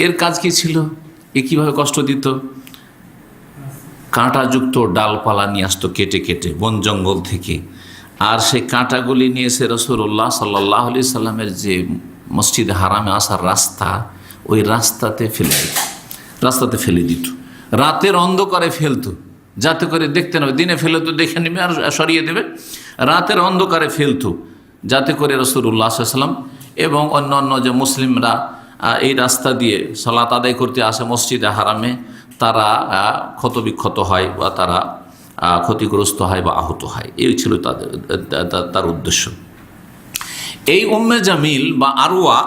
এর কাজ কি ছিল? এ কীভাবে কষ্ট দিত? কাঁটাযুক্ত ডালপালা নিয়ে আসতো কেটে কেটে বন জঙ্গল থেকে, আর সেই কাঁটাগুলি নিয়ে এসে রাসূলুল্লাহ সাল্লাল্লাহু আলাইহি সাল্লামের যে মসজিদে হারামে আসার রাস্তা, ওই রাস্তাতে ফেলে দিত। রাতের অন্ধকারে ফেলতো, যাতে করে দেখতে না, দিনে ফেলে তো দেখে নেবে আর সরিয়ে দেবে, রাতের অন্ধকারে ফেলতো, যাতে করে রাসূলুল্লাহ সাল্লাল্লাহু আলাইহি সাল্লাম এবং অন্য যে মুসলিমরা এই রাস্তা দিয়ে সালাত আদায় করতে আসে মসজিদে হারামে, তারা ক্ষতবিক্ষত হয় বা তারা ক্ষতিগ্রস্ত হয় বা আহত হয়। এই ছিল তার উদ্দেশ্য। এই উম্মে জামিল বা আরওয়া,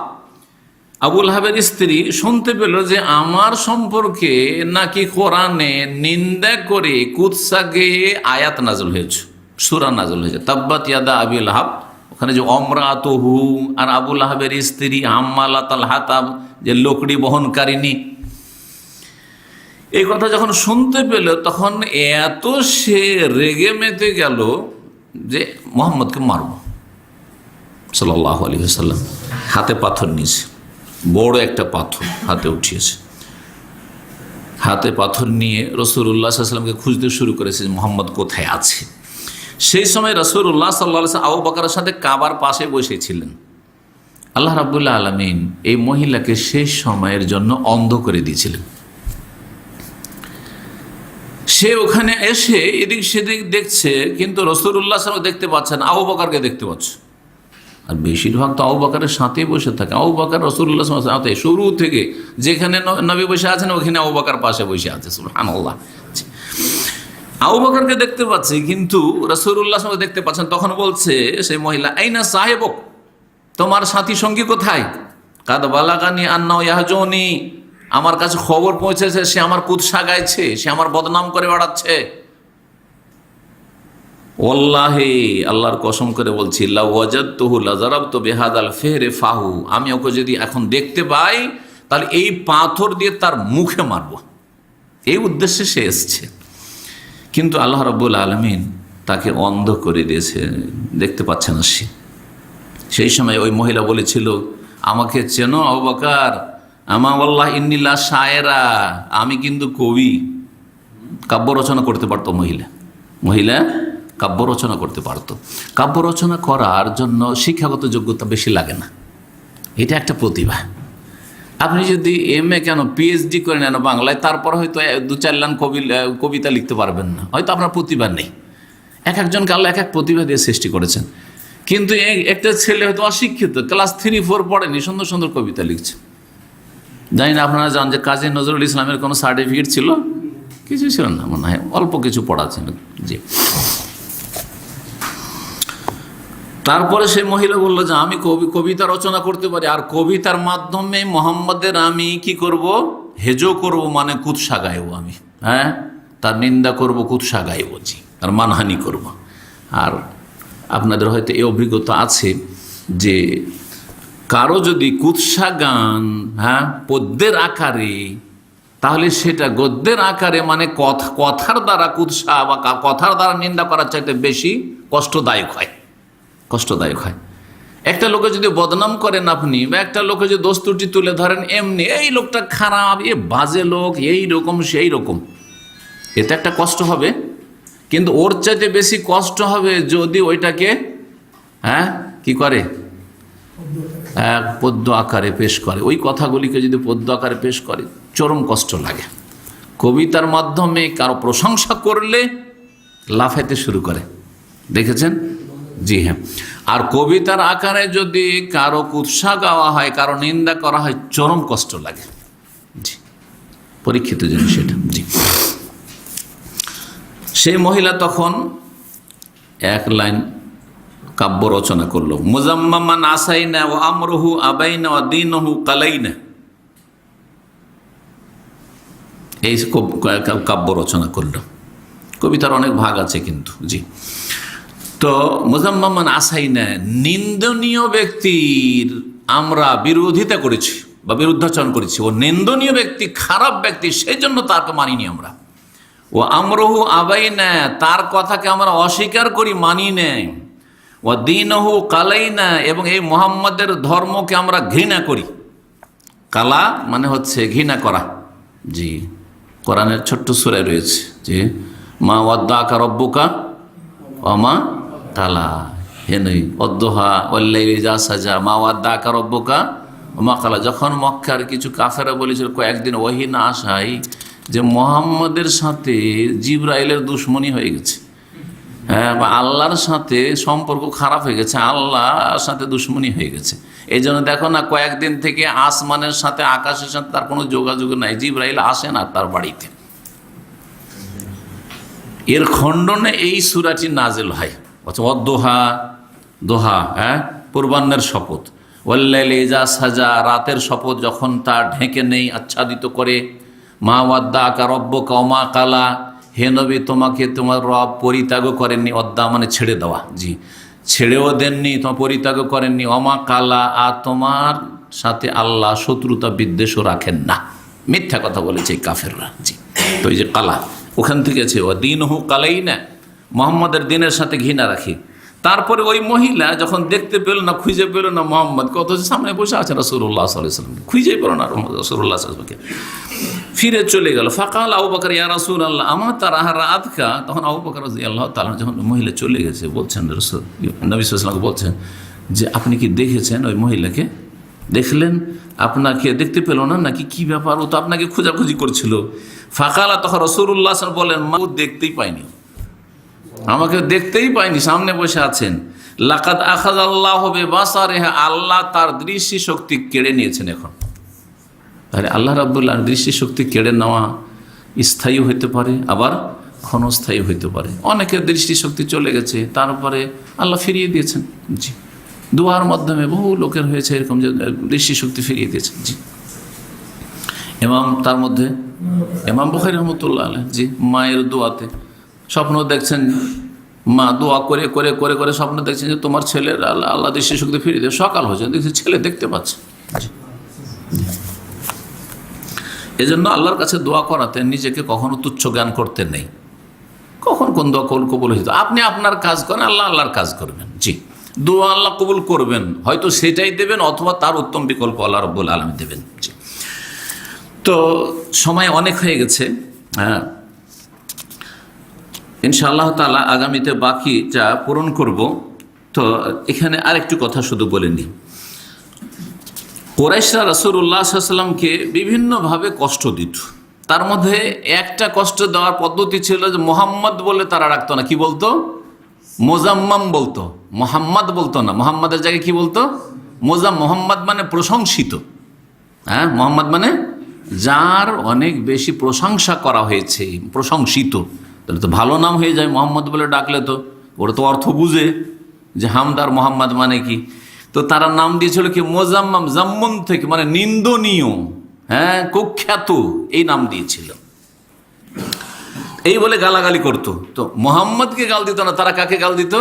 আবু লাহাবের স্ত্রী, শুনতে পেল যে আমার সম্পর্কে নাকি কোরআনে নিন্দা করে কুৎসা গেয়ে আয়াত নাযিল হয়েছে, সূরা নাযিল হয়েছে, তাব্বাত ইয়াদা আবি লাহাব। ওখানে যে অমরাতুহু, আর আবু লাহাবের স্ত্রী হাম্মালাতাল হাতাব, যে লোকড়ি বহনকারিনী, এই কথা যখন শুনতে পেল, তখন এত সে রেগে মেতে গেল যে মুহাম্মদকে মারব। সাল্লাল্লাহু আলাইহি ওয়াসাল্লাম হাতে পাথর নিয়েছে, বড় একটা পাথর হাতে উঠিয়েছে, হাতে পাথর নিয়ে রাসূলুল্লাহ সাল্লাল্লাহু আলাইহি ওয়াসাল্লামকে খুঁজতে শুরু করেছে মুহাম্মদ কোথায় আছে। সেই সময় রাসূলুল্লাহ সাল্লাল্লাহু আলাইহি ওয়াসাল্লাম আবু বকরের সাথে কাবার পাশে বসেছিলেন। আল্লাহ রাব্বুল আলামিন এই মহিলাকে শেষ সময়ের জন্য অন্ধ করে দিয়েছিলেন। সে ওখানে এসে এদিক সেদিক দেখছে, কিন্তু রাসূলুল্লাহ সাল্লাল্লাহু আলাইহি ওয়াসাল্লাম দেখতে পাচ্ছেন, আবু বকরকে দেখতে পাচ্ছে। আর বেশিরভাগ তো আবু বকরের সাথে বসে থাকে। আবু বকর রাসূলুল্লাহ সাল্লাল্লাহু আলাইহি ওয়াসাল্লাম শুরু থেকে যেখানে নবী বসে আছেন ওখানে আবু বকর পাশে বসে আছে। সুবহানাল্লাহ। আবু বকরকে দেখতে পাচ্ছে, কিন্তু রাসূলুল্লাহ সাল্লাল্লাহু আলাইহি ওয়াসাল্লাম দেখতে পাচ্ছেন। তখন বলছে সেই মহিলা, আইনা সাহেবক, তোমার সাথী সঙ্গী কোথায়? কাদ বালাগানি আন্নাহু ইয়াহজুনি, আমার কাছে খবর পৌঁছেছে সে আমার কুৎসা গাইছে, সে আমার বদনাম করে বেড়াচ্ছে। ওয়াল্লাহি, আল্লাহর কসম করে বলছি, লা ওয়াজাদতুহু লাযারাবতু বিহাদাল ফিহরি ফাহু, আমি ওকে যদি এখন দেখতে পাই তাহলে এই পাথর দিয়ে তার মুখে মারব। এই উদ্দেশ্যে সে এসছে, কিন্তু আল্লাহ রাব্বুল আলামিন তাকে অন্ধ করে দিয়েছে, দেখতে পাচ্ছে না সে। সেই সময় ওই মহিলা বলেছিল, আমাকে চেনো আবু বকর? আমা ওয়াল্লাহ ইন্নী লা শায়েরা, আমি কিন্তু কবি। কাব্য রচনা করতে পারতো মহিলা কাব্য রচনা করতে পারতো। কাব্য রচনা করার জন্য শিক্ষাগত যোগ্যতা বেশি লাগে না, এটা একটা প্রতিভা। আপনি যদি MA কেন PhD করে নেন বাংলায়, তারপর হয়তো 2-4 লাইন কবিতা লিখতে পারবেন না, হয়তো আপনার প্রতিভা নেই। এক একজনকে আল্লাহ এক এক প্রতিভা দিয়ে সৃষ্টি করেছেন। কিন্তু একটা ছেলে হয়তো অশিক্ষিত, ক্লাস 3-4 পড়েনি, সুন্দর সুন্দর কবিতা লিখছে। জানি না আপনারা জান যে কাজী নজরুল ইসলামের কোনো সার্টিফিকেট ছিল? কিছু ছিল না, মনে হয় অল্প কিছু পড়া ছিল। জি। তারপরে সেই মহিলা বলল যে আমি কবিতা রচনা করতে পারি, আর কবিতার মাধ্যমে মোহাম্মদের আমি কি করব? হেজো করব, মানে কুৎসা গাইব আমি। হ্যাঁ, তার নিন্দা করব, কুৎসা গাইব, জি, আর মানহানি করব। আর আপনাদের হয়তো এই অভিজ্ঞতা আছে যে কারো যদি কুৎসা গান, হ্যাঁ, পদ্যের আকারে, তাহলে সেটা গদ্যের আকারে, মানে কথার দ্বারা কুৎসা বা কথার দ্বারা নিন্দা করার চাইতে বেশি কষ্টদায়ক হয়। একটা লোকে যদি বদনাম করেন আপনি, বা একটা লোকে যদি দোষ ত্রুটি তুলে ধরেন এমনি, এই লোকটা খারাপ, এ বাজে লোক, এই রকম সেই রকম, এটা একটা কষ্ট হবে। কিন্তু ওর চাইতে বেশি কষ্ট হবে যদি ওইটাকে, হ্যাঁ, কি করে, পদ্য আকারে পেশ করে। ওই কথাগুলিকে যদি পদ্য আকারে পেশ করে, চরম কষ্ট লাগে। কবিতার মাধ্যমে কারো প্রশংসা করলে লাফাইতে শুরু করে, দেখেছেন? জি হ্যাঁ। আর কবিতার আকারে যদি কারো কুৎসা গাওয়া হয়, কারো নিন্দা করা হয়, চরম কষ্ট লাগে। জি, পরীক্ষিত জিনিস এটা। জি। সেই মহিলা তখন এক লাইন কাব্য রচনা করলো, মুজাম্মামান আসাইনা ওয়া আমরুহু আবাইনা ওয়া দীনুহু কালাইনা, এই কাব্য রচনা করলো। কবিতার অনেক ভাগ আছে কিন্তু। জি। তো মুজাম্মামান আসাইনা, নিন্দনীয় ব্যক্তির আমরা বিরোধিতা করেছি বা বিরুদ্ধাচরণ করেছি। ও নিন্দনীয় ব্যক্তি, খারাপ ব্যক্তি, সেই জন্য তাকে মানিনি আমরা। ও আমরহু আবাইনা, তার কথাকে আমরা অস্বীকার করি, মানি নেই। ও দীনহু কালাইনা, এবং এই মুহাম্মাদের ধর্মকে আমরা ঘৃণা করি। কালা মানে হচ্ছে ঘৃণা করা। জি, কোরআনের ছোট্ট সূরায় রয়েছে যে মা ওয়াদ্দাকা রব্বুকা ওয়া মা কালা, হে নই অদ্দোহা ওয়াল্লাইলি ইযা সাজা মা ওয়াদ্দাকা রব্বুকা ওয়া মা কালা। যখন মক্কার কিছু কাফেরা বলেছিল কয়েকদিন ওহী না আসায় যে মুহাম্মাদের সাথে জিবরাইলের দুশমনি হয়ে গেছে, হ্যাঁ, বা আল্লাহর সাথে সম্পর্ক খারাপ হয়ে গেছে, আল্লাহর সাথে দুশমনি হয়ে গেছে। এই জন্য দেখো না, কয়েকদিন থেকে আসমানের সাথে, আকাশের সাথে তার কোনো যোগাযোগ নাই, জিবরাইল আসে না তার বাড়িতে। এর খণ্ডনে এই সূরাটি নাজিল হয়। অদ্দোহা, দোহা, হ্যাঁ, পূর্বাহ্নের শপথ। ওয়াল্লাইলি ইযা সাজা, রাতের শপথ যখন তা ঢেকে নেই, আচ্ছাদিত করে। মা ওয়াদ্দাকা রব্বুকা ওয়া মা কালা, হে নবী তোমাকে তোমার রব পরিত্যাগ করেননি। অদ্দা মানে ছেড়ে দেওয়া, জি, ছেড়েও দেননি, তোমার পরিত্যাগ করেননি। ওয়া মা কালা, আর তোমার সাথে আল্লাহ শত্রুতা বিদ্বেষও রাখেন না। মিথ্যা কথা বলেছে এই কাফেররা। জি, তো এই যে কালা, ওখান থেকে আছে ও দীনহু কালাইনা, মুহাম্মাদের দিনের সাথে ঘৃণা রাখি। তারপরে ওই মহিলা যখন দেখতে পেল না, খুঁজে পেল না মোহাম্মদ, কত সামনে বসে আছে রাসূলুল্লাহ সাল্লাল্লাহু আলাইহি ওয়াসাল্লাম, খুঁজেই পেল না রাসূলুল্লাহ সাল্লাল্লাহু আলাইহি ওয়াসাল্লামকে। ফিরে চলে গেল। ফাকাল আবু বকর ইয়া রাসূলুল্লাহ আমা তারাহা রাআতকা, তখন আবু বকর রাদিয়াল্লাহু তাআলা যখন মহিলা চলে গেছে বলছেন রাসূল নবী সাল্লাল্লাহু আলাইহি ওয়াসাল্লাম বলছেন যে আপনি কি দেখেছেন ওই মহিলাকে? দেখলেন, আপনাকে দেখতে পেল না নাকি, কি ব্যাপার? ও তো আপনাকে খোঁজাখুঁজি করছিল। ফাকালা, তখন রাসূলুল্লাহ সাল্লাল্লাহু আলাইহি ওয়াসাল্লাম বলেন মা দেখতেই পাইনি, আমাকে দেখতেই পাইনি, সামনে বসে আছেন। লাকাদ আখাযাল্লাহু বিবাসারিহা, আল্লাহ তার দৃষ্টি শক্তি কেড়ে নিয়েছেন এখন। তাহলে আল্লাহ রাব্বুল আলামিন দৃষ্টি শক্তি কেড়ে নেওয়া স্থায়ী হইতে পারে, আবার ক্ষণস্থায়ী হইতে পারে। অনেকের দৃষ্টি শক্তি চলে গেছে, তারপরে আল্লাহ ফিরিয়ে দিয়েছেন। জি, দোয়ার মাধ্যমে বহু লোকের হয়েছে এরকম যে দৃষ্টি শক্তি ফিরিয়ে দিয়েছেন। জি, তার মধ্যে ইমাম বুখারী রাহমাতুল্লাহ আলাইহি, জি, মায়ের দোয়াতে স্বপ্ন দেখছেন, মা দোয়া করে করে করে করে স্বপ্ন দেখছেন যে তোমার ছেলের আল্লাহ দৃষ্টি শক্তি ফিরিয়ে দেবে। সকাল হয়েছে, দেখছি ছেলে দেখতে পাচ্ছে। এজন্য আল্লাহর কাছে দোয়া করাতে নিজেকে কখনো তুচ্ছ জ্ঞান করতে নেই। কখন কোন দোয়া কবুল হয়েছে, আপনি আপনার কাজ করেন, আল্লাহ আল্লাহর কাজ করবেন। জি, দোয়া আল্লাহ কবুল করবেন, হয়তো সেটাই দেবেন অথবা তার উত্তম বিকল্প আল্লাহ রাব্বুল আলামিন দেবেন। জি, তো সময় অনেক হয়ে গেছে। হ্যাঁ, ইনশাআল্লাহ তাআলা আগামীতে বাকিটা পূরণ করব। তো এখানে আরেকটু কথা শুধু বলে নিই। কুরাইশরা রাসূলুল্লাহ সাল্লাল্লাহু আলাইহি ওয়াসাল্লামকে বিভিন্নভাবে কষ্ট দিত। তার মধ্যে একটা কষ্ট দেওয়ার পদ্ধতি ছিল যে মোহাম্মদ বলে তারা রাখতো না। কি বলতো? মোজাম্মাম বলতো, মোহাম্মদ বলতো না। মোহাম্মদের জায়গায় কি বলতো? মোহাম্মদ মানে প্রশংসিত। হ্যাঁ, মোহাম্মদ মানে যার অনেক বেশি প্রশংসা করা হয়েছে, প্রশংসিত। তাহলে তো ভালো নাম হয়ে যায় মোহাম্মদ বলে ডাকলে, তো ওরা তো অর্থ বুঝে যে হামদার মোহাম্মদ মানে কি। তো তারা নাম দিয়েছিল কি মোজাম্মাম, জাম্মন থেকে মানে নিন্দনীয়, হ্যাঁ, কুখ্যাত, এই নাম দিয়েছিল। এই বলে গালাগালি করতো। তো মোহাম্মদকে গাল দিত না, তারা কাকে গাল দিত?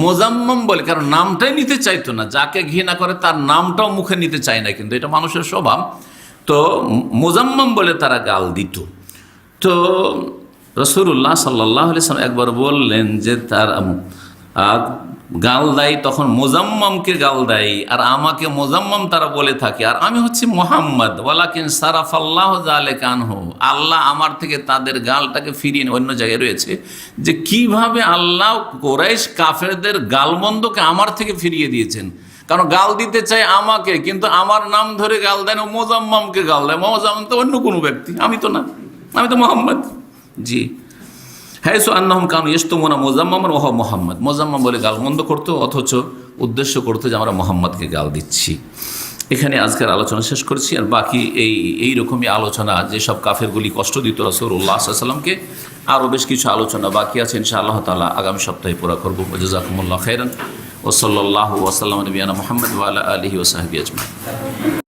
মোজাম্মাম বলে, কারণ নামটাই নিতে চাইতো না। যাকে ঘৃণা করে তার নামটাও মুখে নিতে চায় না, কিন্তু এটা মানুষের স্বভাব। তো মোজাম্মাম বলে তারা গাল দিত। তো রাসূলুল্লাহ সাল্লাল্লাহু আলাইহি ওয়াসাল্লাম একবার বললেন যে তার গাল দেয়, তখন মোজাম্মামকে গাল দেয়, আর আমাকে মোজাম্মাম তারা বলে থাকে, আর আমি হচ্ছে মোহাম্মদ। ওয়ালাকিন সারাফাল্লাহু যালিকা আনহু, আল্লাহ আমার থেকে তাদের গালটাকে ফিরিয়ে অন্য জায়গায় রয়েছে যে কিভাবে আল্লাহ কুরাইশ কাফেরদের গালমন্দকে আমার থেকে ফিরিয়ে দিয়েছেন। কারণ গাল দিতে চায় আমাকে, কিন্তু আমার নাম ধরে গাল দেয় না, মোজাম্মামকে গাল দেয়। মোজাম্মাম তো অন্য কোনো ব্যক্তি, আমি তো না, আমি তো মোহাম্মদ। জি, হাইসু আন্নাহুম কানু ইয়াশতুমুনা মুজাম্মামান ওয়া হুয়া মুহাম্মদ, মুজাম্মাম বলে গালমন্দ করতো, অথচ উদ্দেশ্য করতো যে আমরা মোহাম্মদকে গাল দিচ্ছি। এখানে আজকের আলোচনা শেষ করছি। আর বাকি এই রকমই আলোচনা, যেসব কাফেরগুলি কষ্ট দিত রাসূলুল্লাহ সাল্লাল্লাহু আলাইহি ওয়াসাল্লামকে, আরও বেশ কিছু আলোচনা বাকি আছে, ইনশাআল্লাহ তাআলা আগামী সপ্তাহে পুরা করব। জাযাকুমুল্লাহু খাইরান ওয়া সাল্লাল্লাহু ওয়া সাল্লামা নবিয়ানা মুহাম্মদ ওয়া আলা আলিহি ওয়া সাহবিহি আজমাইন।